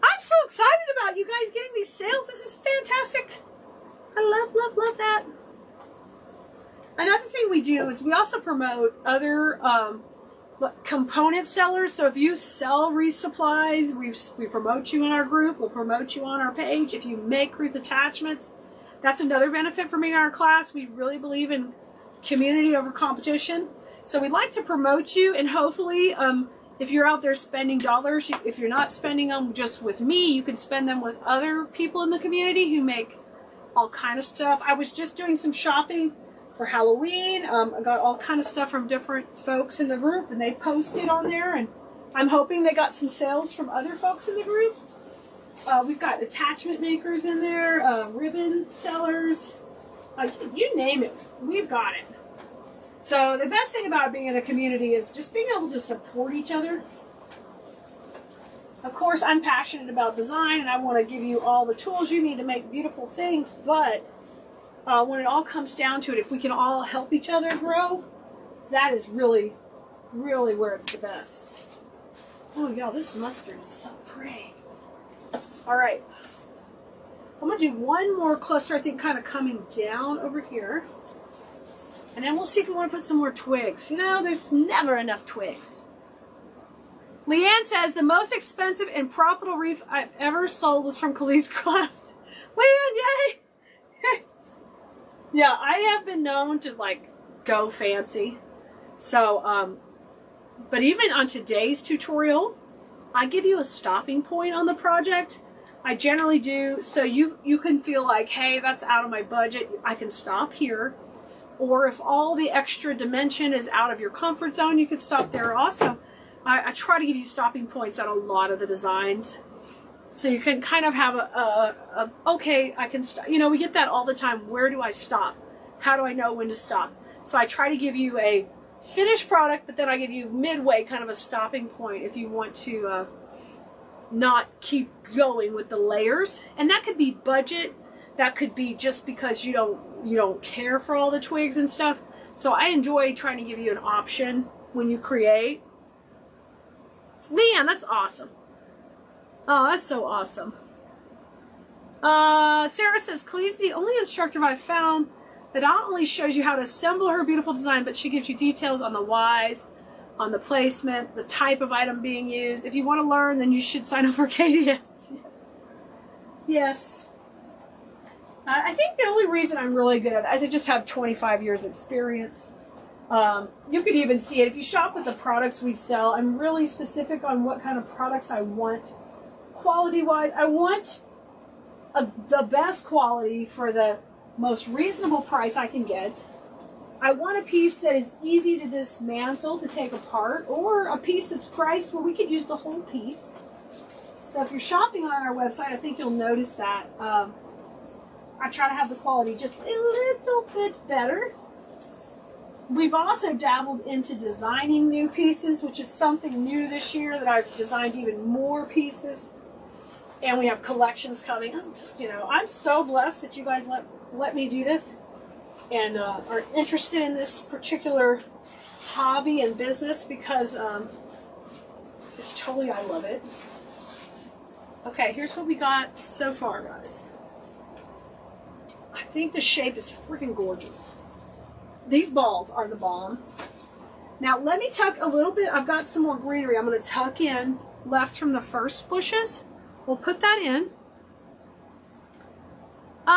I'm so excited about you guys getting these sales. This is fantastic. I love that. Another thing we do is we also promote other component sellers. So if you sell wreath supplies, we promote you in our group. We'll promote you on our page. If you make wreath attachments, that's another benefit for me in our class. We really believe in community over competition. So we'd like to promote you, and hopefully if you're out there spending dollars, if you're not spending them just with me, you can spend them with other people in the community who make all kind of stuff. I was just doing some shopping for Halloween. I got all kind of stuff from different folks in the group, and they posted on there, and I'm hoping they got some sales from other folks in the group. We've got attachment makers in there, ribbon sellers, you name it, we've got it. So the best thing about being in a community is just being able to support each other. Of course, I'm passionate about design, and I want to give you all the tools you need to make beautiful things, but when it all comes down to it, if we can all help each other grow, that is really, really where it's the best. Oh, y'all, this mustard is so pretty. All right. I'm going to do one more cluster, I think, kind of coming down over here. And then we'll see if we want to put some more twigs. You know, there's never enough twigs. Leanne says, the most expensive and profitable wreath I've ever sold was from Keleas class. Leanne, yay! Yeah, I have been known to, like, go fancy. So, but even on today's tutorial, I give you a stopping point on the project. I generally do, so you can feel like, hey, that's out of my budget. I can stop here. Or if all the extra dimension is out of your comfort zone, you could stop there also. I try to give you stopping points on a lot of the designs. So you can kind of have okay, I can stop. You know, we get that all the time. Where do I stop? How do I know when to stop? So I try to give you a finished product, but then I give you midway kind of a stopping point if you want to not keep going with the layers. And that could be budget. That could be just because you don't care for all the twigs and stuff. So I enjoy trying to give you an option when you create. Leanne, that's awesome. Oh, that's so awesome. Sarah says, Keleas is the only instructor I've found that not only shows you how to assemble her beautiful design, but she gives you details on the whys, on the placement, the type of item being used. If you want to learn, then you should sign up for Keleas. Yes. I think the only reason I'm really good at that is I just have 25 years experience. You could even see it. If you shop with the products we sell, I'm really specific on what kind of products I want. Quality-wise, I want the best quality for the most reasonable price I can get. I want a piece that is easy to dismantle, to take apart, or a piece that's priced where we could use the whole piece. So if you're shopping on our website, I think you'll notice that I try to have the quality just a little bit better. We've also dabbled into designing new pieces, which is something new this year, that I've designed even more pieces. And we have collections coming. You know, I'm so blessed that you guys let me do this and are interested in this particular hobby and business, because it's totally, I love it. Okay, here's what we got so far, guys. I think the shape is freaking gorgeous. These balls are the bomb. Now let me tuck a little bit. I've got some more greenery I'm going to tuck in left from the first bushes. We'll put that in.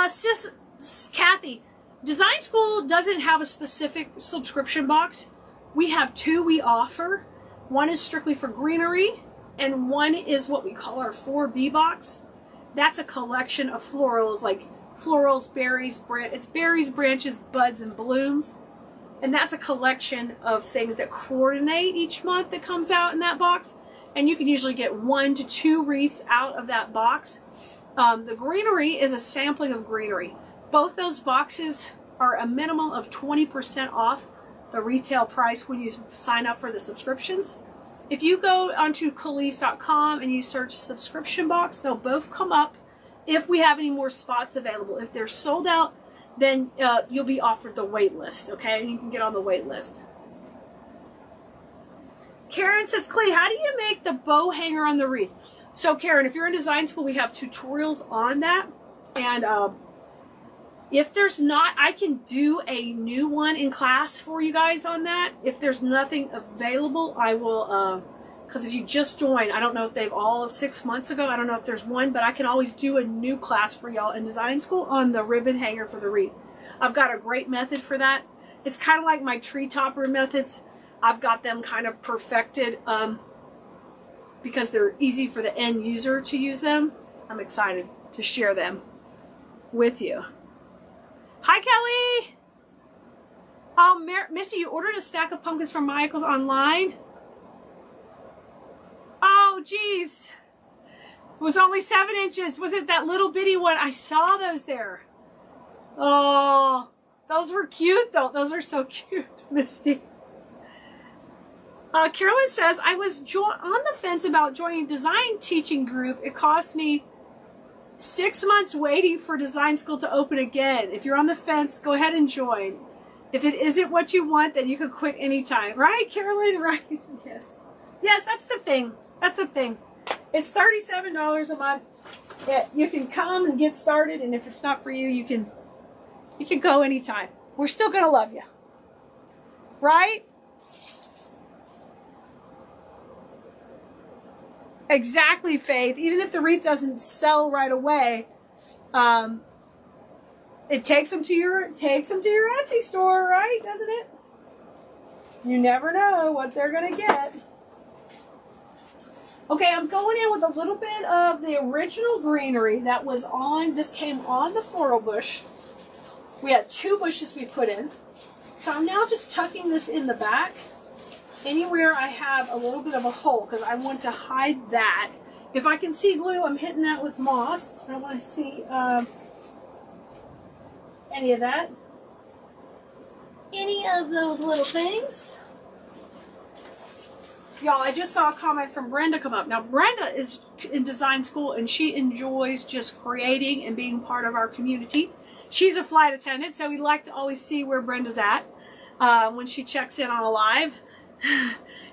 Sis Kathy, Design School doesn't have a specific subscription box. We have two we offer. One is strictly for greenery, and one is what we call our 4B box. That's a collection of florals, like florals, berries, it's berries, branches, buds, and blooms. And that's a collection of things that coordinate each month that comes out in that box. And you can usually get 1 to 2 wreaths out of that box. The greenery is a sampling of greenery. Both those boxes are a minimum of 20% off the retail price when you sign up for the subscriptions. If you go onto Keleas.com and you search subscription box, they'll both come up if we have any more spots available. If they're sold out, then you'll be offered the wait list, okay? And you can get on the wait list. Karen says, Clay, how do you make the bow hanger on the wreath? So, Karen, if you're in design school, we have tutorials on that. And if there's not, I can do a new one in class for you guys on that. If there's nothing available, I will, because if you just joined, I don't know if they've all 6 months ago, I don't know if there's one, but I can always do a new class for y'all in design school on the ribbon hanger for the wreath. I've got a great method for that. It's kind of like my tree topper methods. I've got them kind of perfected because they're easy for the end user to use them. I'm excited to share them with you. Hi, Kelly. Oh, Missy, you ordered a stack of pumpkins from Michael's online? Oh, geez. It was only 7 inches. Was it that little bitty one? I saw those there. Oh, those were cute, though. Those are so cute, Misty. Carolyn says, I was on the fence about joining design teaching group. It cost me 6 months waiting for design school to open again. If you're on the fence, go ahead and join. If it isn't what you want, then you can quit anytime. Right, Carolyn? Right? Yes. Yes, that's the thing. That's the thing. It's $37 a month. You can come and get started, and if it's not for you, you can go anytime. We're still going to love you. Right? Exactly, Faith. Even if the wreath doesn't sell right away, it takes them to your Etsy store, right? Doesn't it? You never know what they're gonna get. Okay, I'm going in with a little bit of the original greenery that was on. This came on the floral bush. We had 2 bushes we put in, so I'm now just tucking this in the back. Anywhere I have a little bit of a hole, because I want to hide that. If I can see glue, I'm hitting that with moss. I don't want to see any of that. Any of those little things. Y'all, I just saw a comment from Brenda come up. Now, Brenda is in design school, and she enjoys just creating and being part of our community. She's a flight attendant, so we like to always see where Brenda's at when she checks in on a live.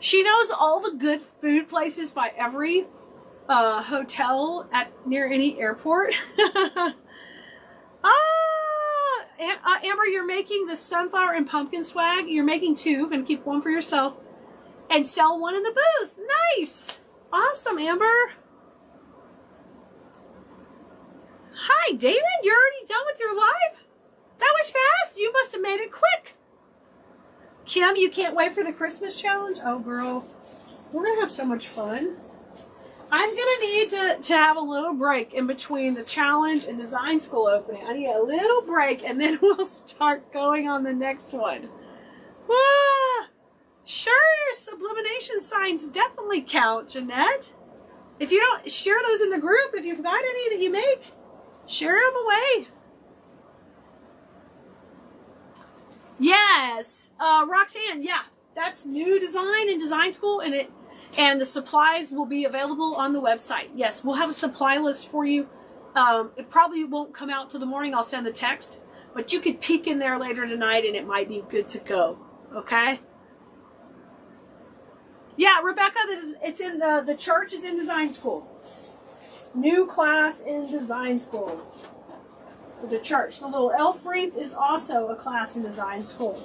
She knows all the good food places by every hotel near any airport. Amber, you're making the sunflower and pumpkin swag. You're making 2. Gonna keep 1 for yourself and sell 1 in the booth. Nice. Awesome, Amber. Hi, David. You're already done with your live? That was fast. You must have made it quick. Kim, you can't wait for the Christmas challenge? Oh, girl. We're going to have so much fun. I'm gonna need to have a little break in between the challenge and design school opening. I need a little break, and then we'll start going on the next one. Ah, sure, sublimation signs definitely count, Jeanette. If you don't share those in the group, if you've got any that you make, share them away. Yes, Roxanne, yeah, that's new design in design school, and the supplies will be available on the website. Yes, we'll have a supply list for you. It probably won't come out till the morning. I'll send the text, but you could peek in there later tonight, and it might be good to go. Okay. Yeah, Rebecca, it's in the church is in design school. New class in design school. The church. The little elf wreath is also a class in design school.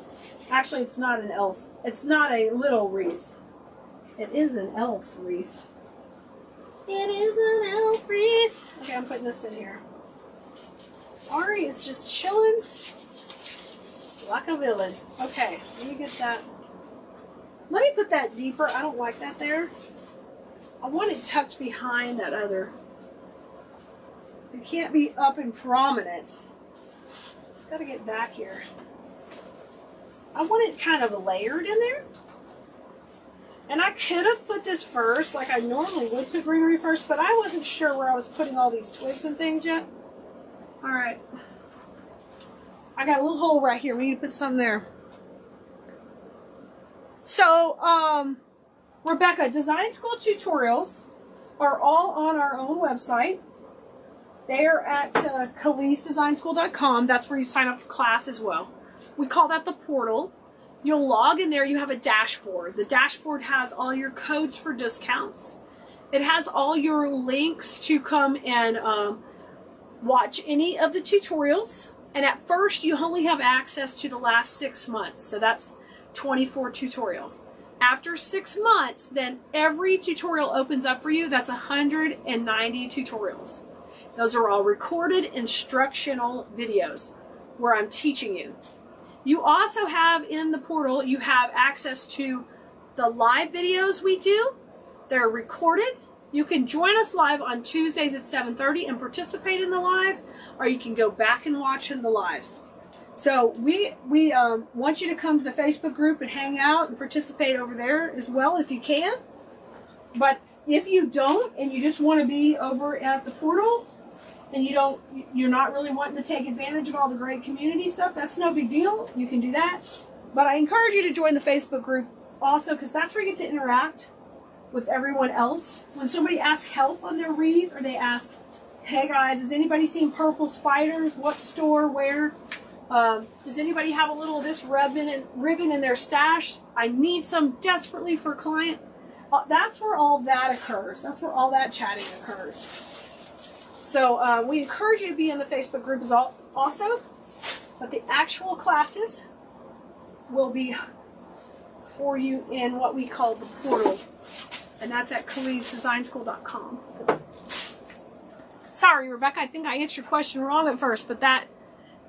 Actually, it's not an elf. It's not a little wreath. It is an elf wreath. It is an elf wreath. Okay, I'm putting this in here. Ari is just chilling like a villain. Okay, let me get that. Let me put that deeper. I don't like that there. I want it tucked behind that other. It can't be up and prominent. Got to get back here. I want it kind of layered in there. And I could have put this first, like I normally would put greenery first, but I wasn't sure where I was putting all these twigs and things yet. All right. I got a little hole right here. We need to put some there. So, Rebecca, design school tutorials are all on our own website. They are at KeleasDesignSchool.com. That's where you sign up for class as well. We call that the portal. You'll log in there. You have a dashboard. The dashboard has all your codes for discounts. It has all your links to come and watch any of the tutorials. And at first, you only have access to the last 6 months. So that's 24 tutorials. After 6 months, then every tutorial opens up for you. That's 190 tutorials. Those are all recorded instructional videos where I'm teaching you. You also have in the portal, you have access to the live videos we do. They're recorded. You can join us live on Tuesdays at 7:30 and participate in the live, or you can go back and watch in the lives. So we want you to come to the Facebook group and hang out and participate over there as well if you can. But if you don't and you just want to be over at the portal, and you're not really wanting to take advantage of all the great community stuff, that's no big deal. You can do that. But I encourage you to join the Facebook group also, because that's where you get to interact with everyone else. When somebody asks help on their wreath, or they ask, hey guys, has anybody seen purple spiders? What store, where? Does anybody have a little of this ribbon in their stash? I need some desperately for a client. That's where all that occurs. That's where all that chatting occurs. So we encourage you to be in the Facebook group also, but the actual classes will be for you in what we call the portal, and that's at KeleasDesignSchool.com. Sorry, Rebecca, I think I answered your question wrong at first, but that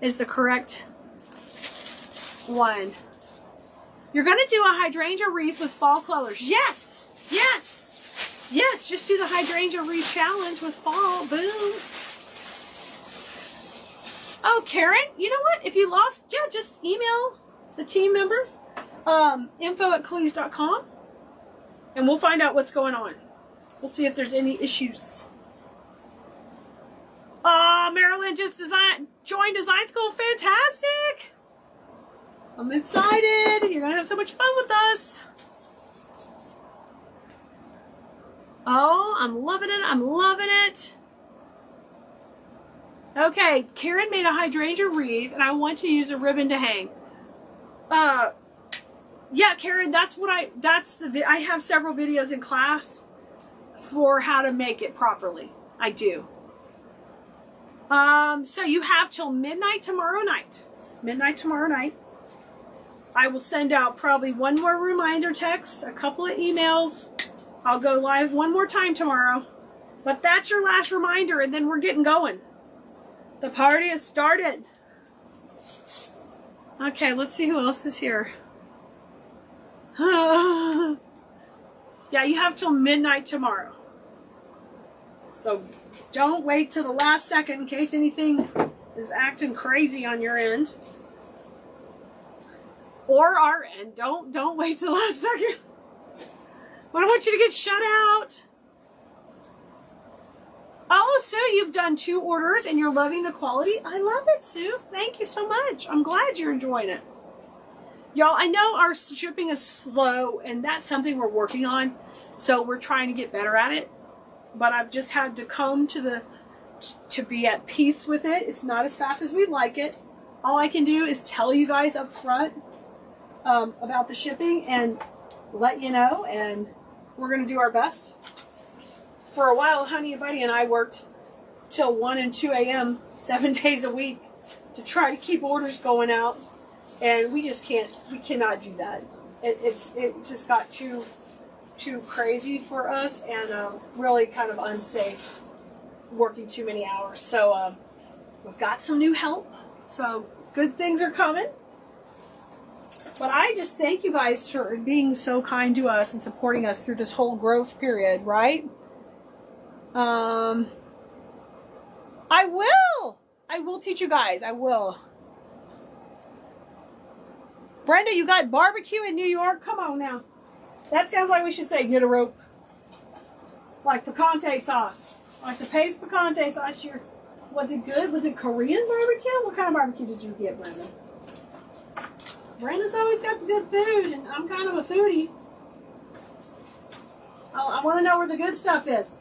is the correct one. You're going to do a hydrangea wreath with fall colors. Yes! Yes! Yes, just do the hydrangea wreath challenge with fall. Boom. Oh, Karen, you know what? If you lost, yeah, just email the team members, info@Keleas.com, and we'll find out what's going on. We'll see if there's any issues. Marilyn just joined design school. Fantastic. I'm excited. You're going to have so much fun with us. Oh, I'm loving it. I'm loving it. Okay, Karen made a hydrangea wreath, and I want to use a ribbon to hang. Yeah, Karen, I have several videos in class for how to make it properly. I do. So you have till midnight tomorrow night. Midnight tomorrow night. I will send out probably one more reminder text, a couple of emails. I'll go live one more time tomorrow. But that's your last reminder, and then we're getting going. The party has started. Okay, let's see who else is here. Yeah, you have till midnight tomorrow. So don't wait till the last second in case anything is acting crazy on your end. Or our end. Don't wait till the last second. I don't want you to get shut out. Oh, Sue, you've done 2 orders and you're loving the quality. I love it, Sue. Thank you so much. I'm glad you're enjoying it. Y'all, I know our shipping is slow, and that's something we're working on. So we're trying to get better at it. But I've just had to come to be at peace with it. It's not as fast as we'd like it. All I can do is tell you guys up front about the shipping and let you know, and we're going to do our best. For a while, Honey and Buddy and I worked till 1 and 2 a.m. 7 days a week to try to keep orders going out, and we just can't. We cannot do that. It just got too crazy for us, and really kind of unsafe working too many hours. So we've got some new help. So good things are coming. But I just thank you guys for being so kind to us and supporting us through this whole growth period, right? I will teach you guys. I will. Brenda, you got barbecue in New York? Come on now. That sounds like we should say get a rope. Like picante sauce. Like the paste picante sauce here. Was it good? Was it Korean barbecue? What kind of barbecue did you get, Brenda? Brenda's always got the good food, and I'm kind of a foodie. I want to know where the good stuff is.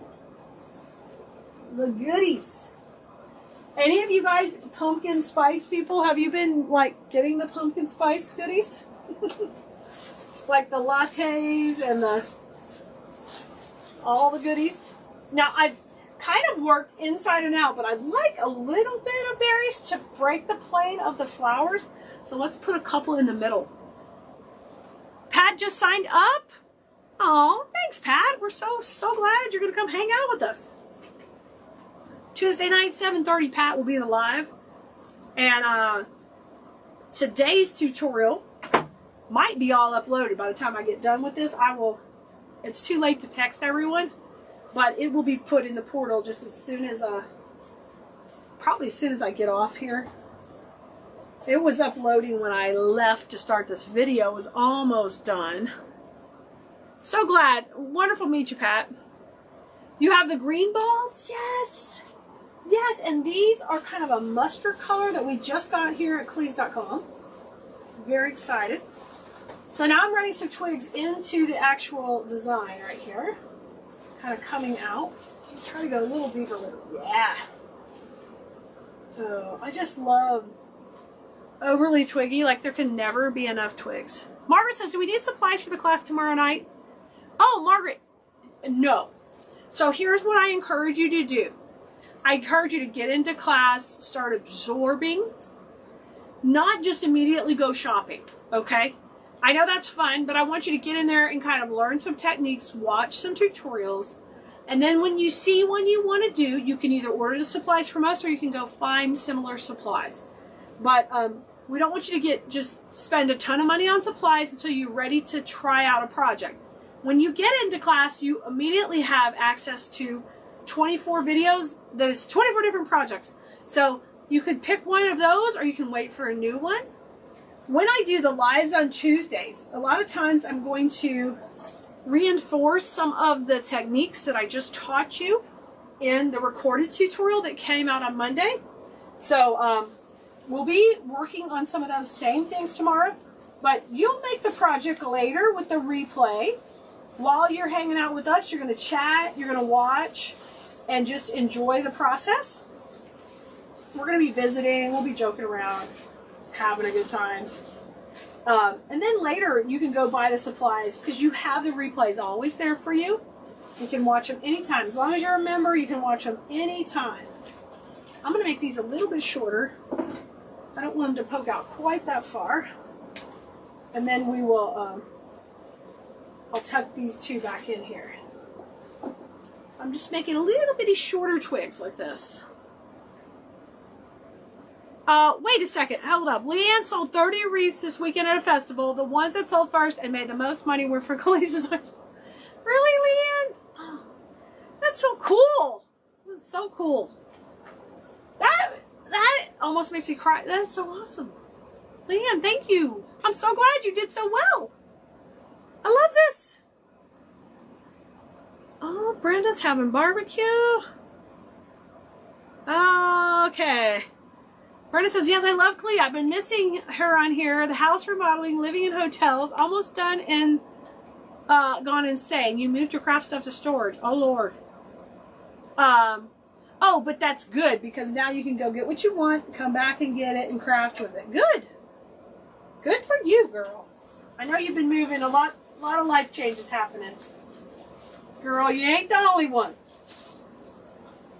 The goodies. Any of you guys pumpkin spice people, have you been like getting the pumpkin spice goodies? Like the lattes and all the goodies. Now I've kind of worked inside and out, but I'd like a little bit of berries to break the plane of the flowers. So let's put a couple in the middle. Pat just signed up. Oh, thanks, Pat. We're so glad you're going to come hang out with us. Tuesday night, 7:30, Pat will be in the live. And today's tutorial might be all uploaded by the time I get done with this. It's too late to text everyone, but it will be put in the portal just as soon as, probably as soon as I get off here. It was uploading when I left to start this video. It was almost done. So glad. Wonderful to meet you, Pat. You have the green balls? Yes. Yes, and these are kind of a mustard color that we just got here at Keleas.com. Very excited. So now I'm running some twigs into the actual design right here. Kind of coming out. I'm trying to go a little deeper with it. Yeah. Oh, I just love overly twiggy. Like there can never be enough twigs. Margaret says, do we need supplies for the class tomorrow night? Oh, Margaret, no. So here's what I encourage you to do. I encourage you to get into class, start absorbing, not just immediately go shopping, okay? I know that's fun, but I want you to get in there and kind of learn some techniques, watch some tutorials, and then when you see one you want to do, you can either order the supplies from us or you can go find similar supplies. But we don't want you to just spend a ton of money on supplies until you're ready to try out a project. When you get into class, you immediately have access to 24 videos. There's 24 different projects. So you could pick one of those or you can wait for a new one. When I do the lives on Tuesdays, a lot of times I'm going to reinforce some of the techniques that I just taught you in the recorded tutorial that came out on Monday. So we'll be working on some of those same things tomorrow, but you'll make the project later with the replay. While you're hanging out with us, you're going to chat, you're going to watch, and just enjoy the process. We're going to be visiting, we'll be joking around, having a good time. And then later, you can go buy the supplies, because you have the replays always there for you. You can watch them anytime. As long as you're a member, you can watch them anytime. I'm going to make these a little bit shorter. I don't want them to poke out quite that far. And then we will... I'll tuck these two back in here. So I'm just making a little bitty shorter twigs like this. Wait a second. Hold up. Leanne sold 30 wreaths this weekend at a festival. The ones that sold first and made the most money were for Keleas. Really, Leanne? Oh, that's so cool. so cool. That almost makes me cry. That is so awesome. Leanne, thank you. I'm so glad you did so well. I love this. Oh, Brenda's having barbecue. Okay. Brenda says, yes, I love Keleas. I've been missing her on here. The house remodeling, living in hotels, almost done and gone insane. You moved your craft stuff to storage. Oh, Lord. Oh, but that's good because now you can go get what you want, come back and get it and craft with it. Good. Good for you, girl. I know you've been moving. A lot of life changes happening. Girl, you ain't the only one.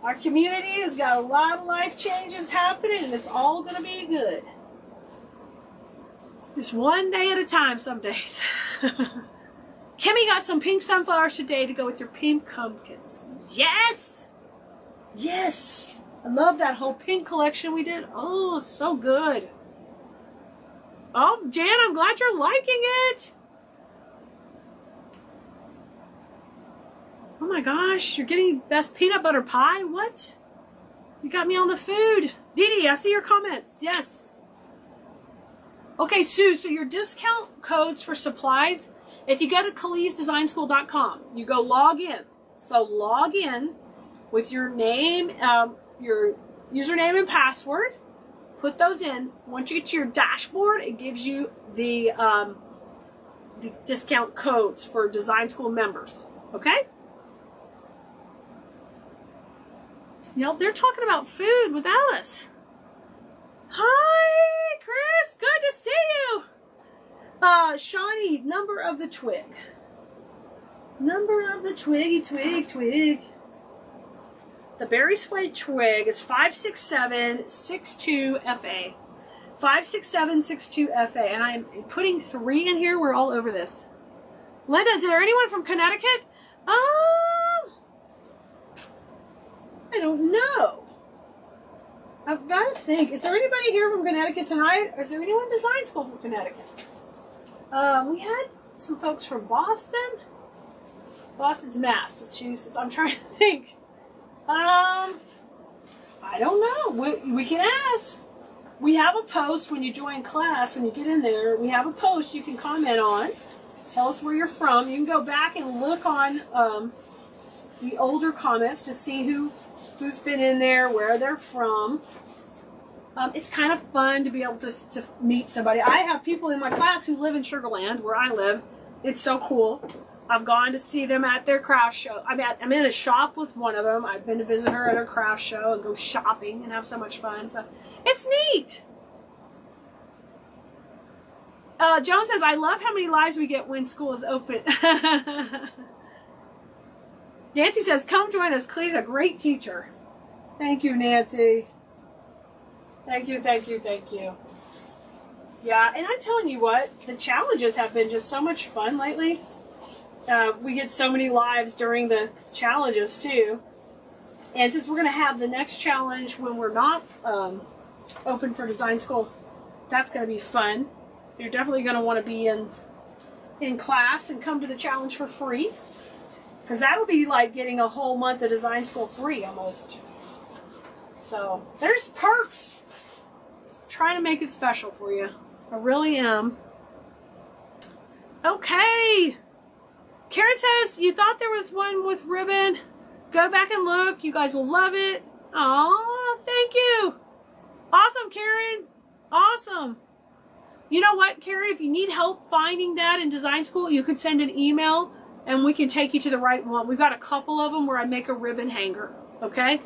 Our community has got a lot of life changes happening, and it's all going to be good. Just one day at a time some days. Kimmy got some pink sunflowers today to go with your pink pumpkins. Yes! Yes! I love that whole pink collection we did. Oh, it's so good. Oh, Jan, I'm glad you're liking it. Oh my gosh, you're getting best peanut butter pie? What? You got me on the food. Dee Dee, I see your comments. Yes. Okay, Sue, so your discount codes for supplies, if you go to KeleasDesignSchool.com, you go log in. So log in with your name, your username and password. Put those in. Once you get to your dashboard, it gives you the discount codes for Design School members. Okay? You know, they're talking about food without us. Hi, Chris. Good to see you. Shawnee, number of the twig. Number of the twig. The berry sway twig is 56762FA. 56762FA. And I'm putting 3 in here. We're all over this. Linda, is there anyone from Connecticut? I don't know. I've got to think. Is there anybody here from Connecticut tonight? Is there anyone in Design School from Connecticut? We had some folks from Boston. Boston's Massachusetts. I'm trying to think. I don't know. We can ask. We have a post when you join class, when you get in there. We have a post you can comment on. Tell us where you're from. You can go back and look on the older comments to see who's been in there, where they're from. It's kind of fun to be able to meet somebody. I have people in my class who live in Sugar Land, where I live. It's so cool. I've gone to see them at their craft show. I'm in a shop with one of them. I've been to visit her at her craft show and go shopping and have so much fun. So it's neat. Joan says, I love how many lives we get when school is open. Nancy says, come join us. Clee's a great teacher. Thank you, Nancy. Thank you. Yeah, and I'm telling you what, the challenges have been just so much fun lately. We get so many lives during the challenges, too. And since we're going to have the next challenge when we're not open for Design School, that's going to be fun. So you're definitely going to want to be in class and come to the challenge for free. Because that would be like getting a whole month of Design School free, almost. So, there's perks. I'm trying to make it special for you. I really am. Okay. Karen says, you thought there was one with ribbon. Go back and look. You guys will love it. Aw, thank you. Awesome, Karen. Awesome. You know what, Karen? If you need help finding that in Design School, you can send an email and we can take you to the right one. We've got a couple of them where I make a ribbon hanger. Okay?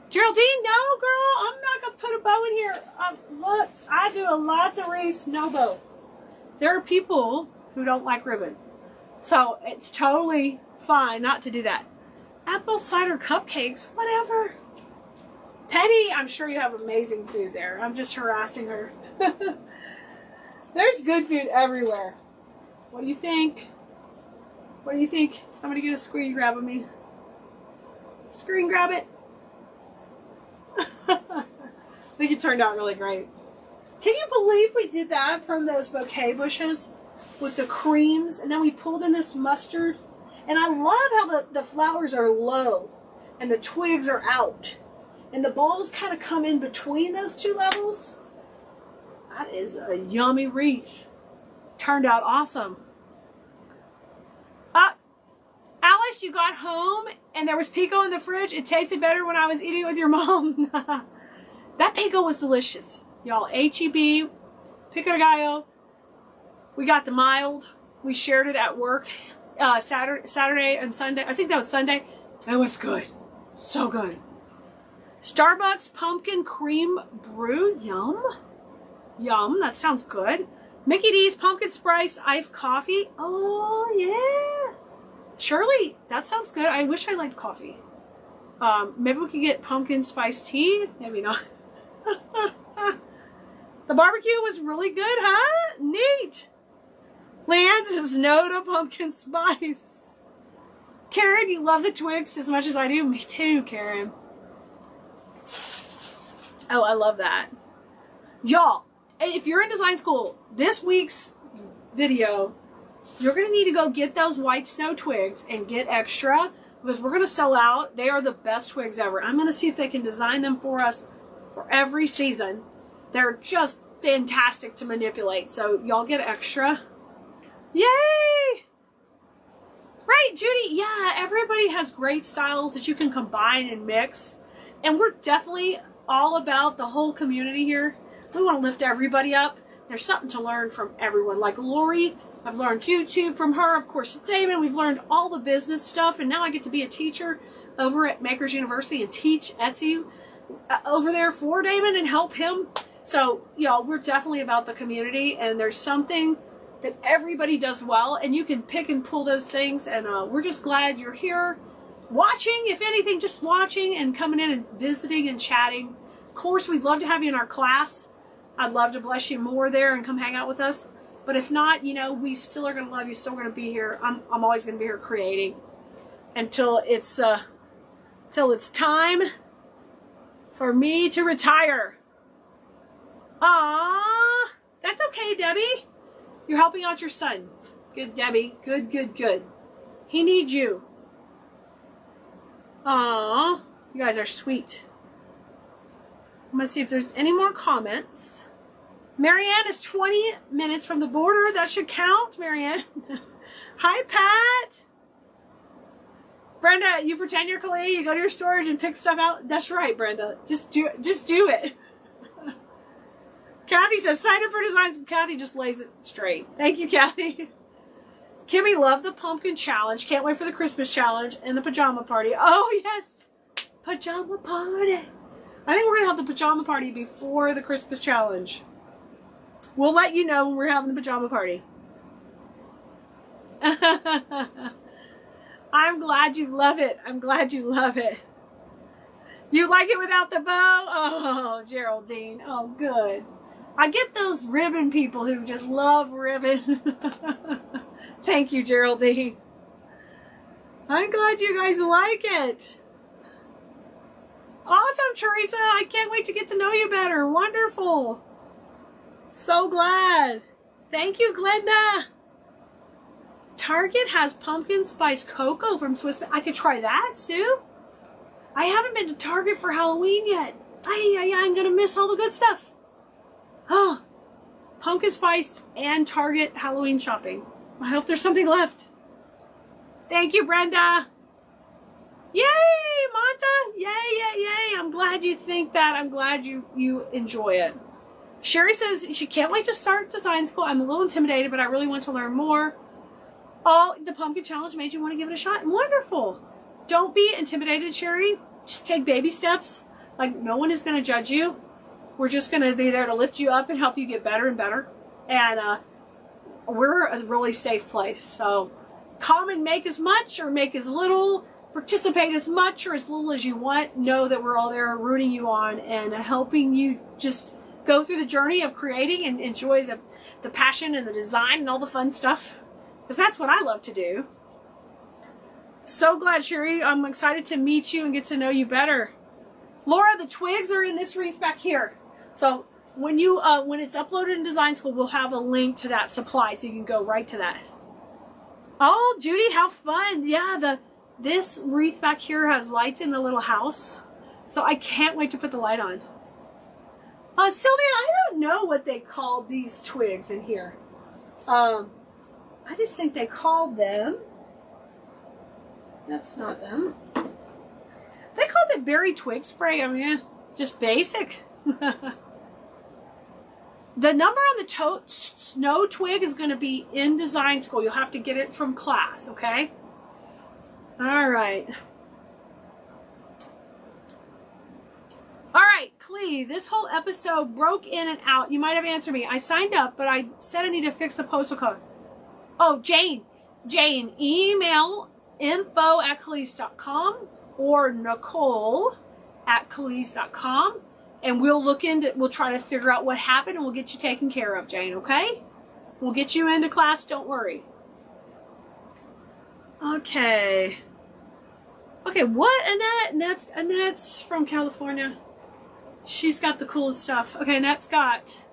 Geraldine, no, girl. I'm not going to put a bow in here. Look, I do lots of wreaths, no bow. There are people who don't like ribbon. So it's totally fine not to do that. Apple cider cupcakes, whatever. Penny, I'm sure you have amazing food there. I'm just harassing her. There's good food everywhere. What do you think? What do you think? Somebody get a screen grab of me. Screen grab it. I think it turned out really great. Can you believe we did that from those bouquet bushes with the creams, and then we pulled in this mustard? And I love how the flowers are low. and the twigs are out. And the balls kind of come in between those two levels. That is a yummy wreath. Turned out awesome. Alice, you got home and there was pico in the fridge. It tasted better when I was eating with your mom. That pico was delicious. Y'all, HEB, pico de gallo. We got the mild. We shared it at work Saturday and Sunday. I think that was Sunday. It was good. So good. Starbucks pumpkin cream brew. Yum. Yum. That sounds good. Mickey D's pumpkin spice iced coffee. Oh, yeah. Shirley, that sounds good. I wish I liked coffee. Maybe we could get pumpkin spice tea. Maybe not. The barbecue was really good, huh? Neat. Leanne says no to pumpkin spice. Karen, you love the twigs as much as I do. Me too, Karen. Oh, I love that. Y'all, if you're in design school, this week's video, you're going to need to go get those white snow twigs and get extra because we're going to sell out. They are the best twigs ever. I'm going to see if they can design them for us for every season. They're just fantastic to manipulate. So y'all get extra. Yay! Right, Judy? Yeah, everybody has great styles that you can combine and mix. And we're definitely all about the whole community here. We want to lift everybody up. There's something to learn from everyone. Like Lori, I've learned YouTube from her. Of course, Damon, we've learned all the business stuff. And now I get to be a teacher over at Makers University and teach Etsy over there for Damon and help him. So, y'all, we're definitely about the community. And there's something that everybody does well. And you can pick and pull those things. And we're just glad you're here watching. If anything, just watching and coming in and visiting and chatting. Of course, we'd love to have you in our class. I'd love to bless you more there and come hang out with us. But if not, you know, we still are going to love you. Still going to be here. I'm always going to be here creating until it's time for me to retire. Ah, that's okay, Debbie. You're helping out your son. Good, Debbie. Good, good, good. He needs you. Aw, you guys are sweet. I'm going to see if there's any more comments. Marianne is 20 minutes from the border. That should count, Marianne. Hi, Pat. Brenda, you pretend you're Keleas. You go to your storage and pick stuff out. That's right, Brenda. Just do it. Kathy says, sign up for designs. Kathy just lays it straight. Thank you, Kathy. Kimmy loved the pumpkin challenge. Can't wait for the Christmas challenge and the pajama party. Oh, yes. Pajama party. I think we're going to have the pajama party before the Christmas challenge. We'll let you know when we're having the pajama party. I'm glad you love it. I'm glad you love it. You like it without the bow? Oh, Geraldine. Oh, good. I get those ribbon people who just love ribbon. Thank you, Geraldine. I'm glad you guys like it. Awesome, Teresa. I can't wait to get to know you better. Wonderful. So glad. Thank you, Glenda. Target has pumpkin spice cocoa from Swiss. I could try that, Sue. I haven't been to Target for Halloween yet. I'm going to miss all the good stuff. Oh, pumpkin spice and Target Halloween shopping. I hope there's something left. Thank you, Brenda. Yay, Monta. Yay. I'm glad you think that. I'm glad you enjoy it. Sherry says she can't wait to start design school. I'm a little intimidated, but I really want to learn more. Oh, the pumpkin challenge made you want to give it a shot. Wonderful. Don't be intimidated, Sherry. Just take baby steps. Like, no one is going to judge you. We're just going to be there to lift you up and help you get better and better. And we're a really safe place. So come and make as much or make as little. Participate as much or as little as you want. Know that we're all there rooting you on and helping you just go through the journey of creating and enjoy the passion and the design and all the fun stuff. Because that's what I love to do. So glad, Sherry. I'm excited to meet you and get to know you better. Laura, the twigs are in this wreath back here. So when it's uploaded in Design School, we'll have a link to that supply so you can go right to that. Oh, Judy, how fun. Yeah, This wreath back here has lights in the little house, so I can't wait to put the light on. Sylvia, I don't know what they called these twigs in here. I just think they called them. That's not them. They called it berry twig spray. I mean, just basic. The number on the snow twig is going to be in design school. You'll have to get it from class, okay? All right. All right, Klee, this whole episode broke in and out. You might have answered me. I signed up, but I said I need to fix the postal code. Oh, Jane, email info@keleas.com or nicole@keleas.com, and we'll try to figure out what happened, and we'll get you taken care of, Jane, okay? We'll get you into class, don't worry. Okay, what, Annette? Annette's from California. She's got the coolest stuff. Okay, Annette's got,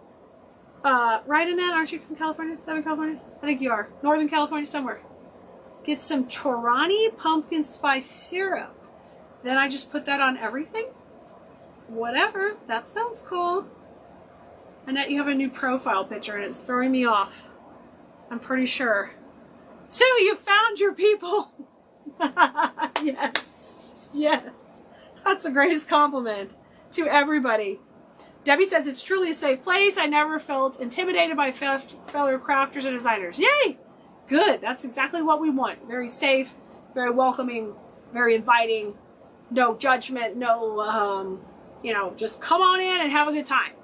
right, Annette? Aren't you from California? Southern California? I think you are. Northern California, somewhere. Get some Torani pumpkin spice syrup. Then I just put that on everything? Whatever. That sounds cool. Annette, you have a new profile picture, and it's throwing me off. I'm pretty sure. Sue, you found your people! Yes. That's the greatest compliment to everybody. Debbie says, it's truly a safe place. I never felt intimidated by fellow crafters and designers. Yay! Good. That's exactly what we want. Very safe, very welcoming, very inviting. No judgment, no, just come on in and have a good time.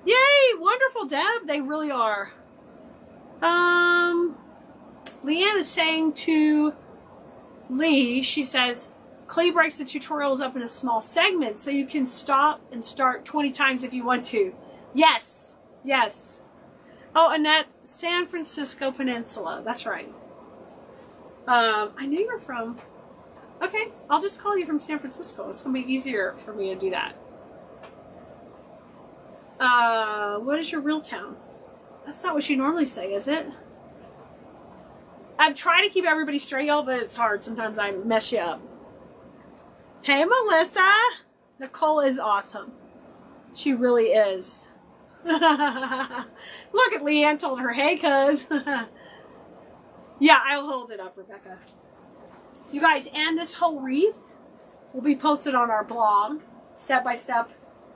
Yay! Wonderful, Deb. They really are. Leanne is saying to Lee, she says, Klee breaks the tutorials up into small segments so you can stop and start 20 times if you want to. Yes. Oh, Annette, San Francisco Peninsula. That's right. I knew you were from... Okay, I'll just call you from San Francisco. It's going to be easier for me to do that. What is your real town? That's not what you normally say, is it? I'm trying to keep everybody straight, y'all, but it's hard. Sometimes I mess you up. Hey, Melissa. Nicole is awesome. She really is. Look at Leanne told her, hey, cuz. Yeah, I'll hold it up, Rebecca. You guys, and this whole wreath will be posted on our blog, step-by-step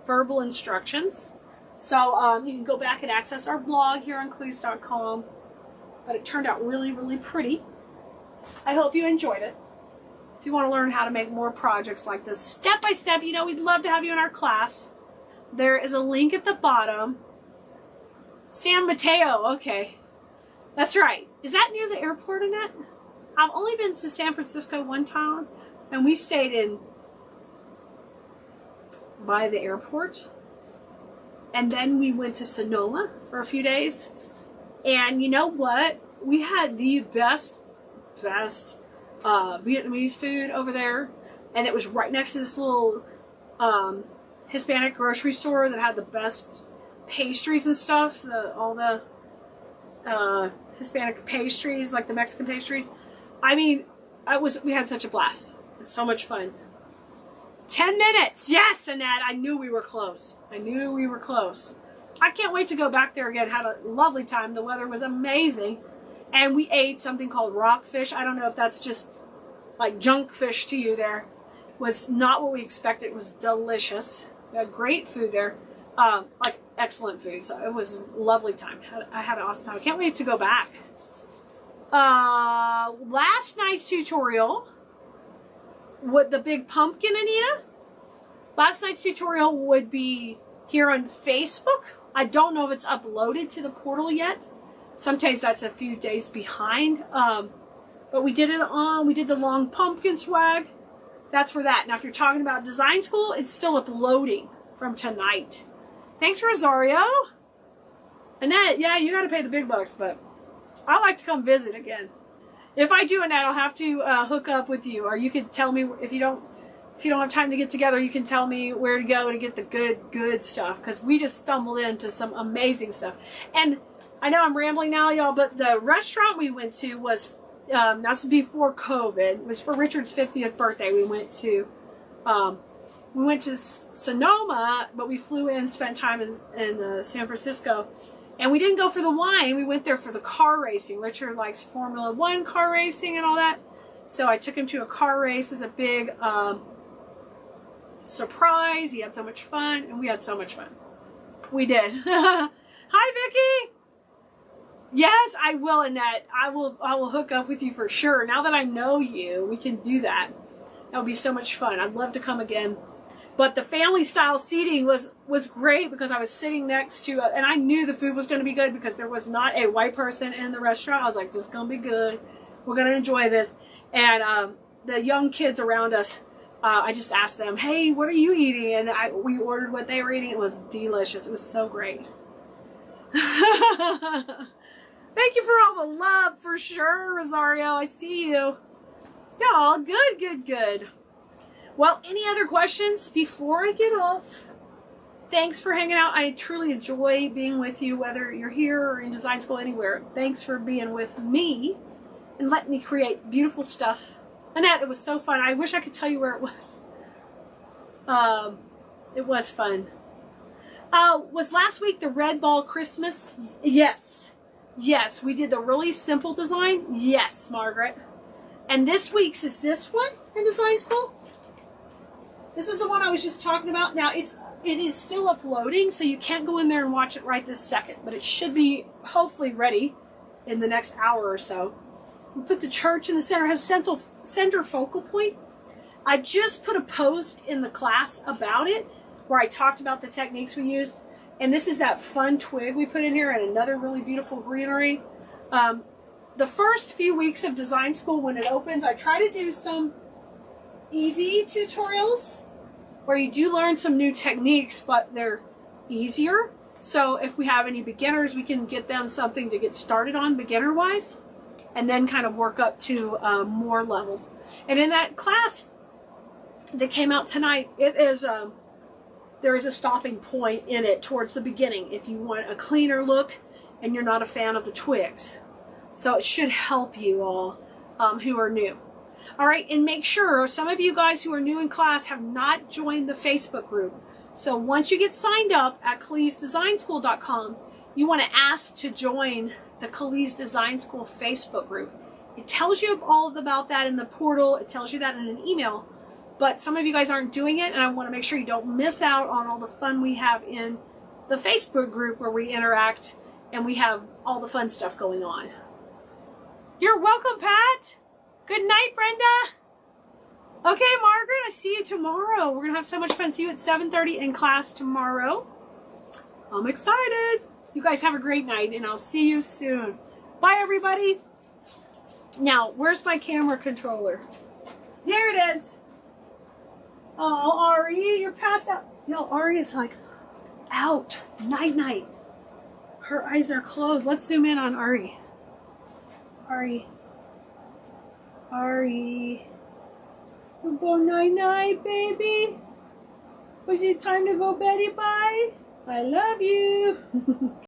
verbal instructions. So you can go back and access our blog here on Keleas.com. But it turned out really, really pretty. I hope you enjoyed it. If you want to learn how to make more projects like this, step-by-step, we'd love to have you in our class. There is a link at the bottom. San Mateo, okay. That's right. Is that near the airport, Annette? I've only been to San Francisco one time, and we stayed by the airport. And then we went to Sonoma for a few days. And you know what? We had the best Vietnamese food over there. And it was right next to this little Hispanic grocery store that had the best pastries and stuff. All the Hispanic pastries, like the Mexican pastries. I mean, we had such a blast. It's so much fun. 10 minutes! Yes, Annette! I knew we were close. I can't wait to go back there again. Had a lovely time. The weather was amazing. And we ate something called rockfish. I don't know if that's just like junk fish to you there. Was not what we expected. It was delicious. We had great food there. Like excellent food. So it was a lovely time. I had an awesome time. I can't wait to go back. Last night's tutorial with the big pumpkin, Anita. Last night's tutorial would be here on Facebook. I don't know if it's uploaded to the portal yet. Sometimes that's a few days behind. But we did the long pumpkin swag. That's for that. Now, if you're talking about design school, it's still uploading from tonight. Thanks, Rosario. Annette, yeah, you got to pay the big bucks, but I like to come visit again. If I do, Annette, I'll have to hook up with you, or you could tell me if you don't have time to get together, you can tell me where to go to get the good stuff, because we just stumbled into some amazing stuff. And I know I'm rambling now, y'all, but the restaurant we went to was, that's before COVID. It was for Richard's 50th birthday. We went to Sonoma, but we flew in, spent time in San Francisco. And we didn't go for the wine. We went there for the car racing. Richard likes Formula 1 car racing and all that. So I took him to a car race as a big surprise. He had so much fun, and we had so much fun. We did. Hi, Vicky. Yes, I will, Annette. I will hook up with you for sure. Now that I know you, we can do that. That would be so much fun. I'd love to come again. But the family style seating was great because I was sitting next to, and I knew the food was going to be good because there was not a white person in the restaurant. I was like, this is going to be good. We're going to enjoy this. And the young kids around us, I just asked them, hey, what are you eating? And we ordered what they were eating. It was delicious. It was so great. Thank you for all the love, for sure, Rosario. I see you. Y'all, good, good, good. Well, any other questions before I get off? Thanks for hanging out. I truly enjoy being with you, whether you're here or in design school, anywhere. Thanks for being with me and letting me create beautiful stuff. Annette, it was so fun. I wish I could tell you where it was. It was fun. Was last week the Red Ball Christmas? Yes. Yes, we did the really simple design. Yes, Margaret. And this week's is this one in design school. This is the one I was just talking about. Now it is still uploading, so you can't go in there and watch it right this second, but it should be hopefully ready in the next hour or so. We put the church in the center. It has center focal point. I just put a post in the class about it where I talked about the techniques we used. And this is that fun twig we put in here and another really beautiful greenery. The first few weeks of design school when it opens, I try to do some easy tutorials where you do learn some new techniques, but they're easier. So if we have any beginners, we can get them something to get started on beginner-wise and then kind of work up to more levels. And in that class that came out tonight, it is... there is a stopping point in it towards the beginning if you want a cleaner look and you're not a fan of the twigs. So it should help you all who are new. All right, and make sure some of you guys who are new in class have not joined the Facebook group. So once you get signed up at KeleasDesignSchool.com, you want to ask to join the Keleas Design School Facebook group. It tells you all about that in the portal. It tells you that in an email. But some of you guys aren't doing it, and I want to make sure you don't miss out on all the fun we have in the Facebook group where we interact and we have all the fun stuff going on. You're welcome, Pat. Good night, Brenda. Okay, Margaret, I see you tomorrow. We're going to have so much fun. See you at 7:30 in class tomorrow. I'm excited. You guys have a great night, and I'll see you soon. Bye, everybody. Now, where's my camera controller? There it is. Oh, Ari, you're passed out. No, Ari is like out. Night, night. Her eyes are closed. Let's zoom in on Ari. Ari. Ari. We'll go night, night, baby. Was it time to go beddy bye? I love you.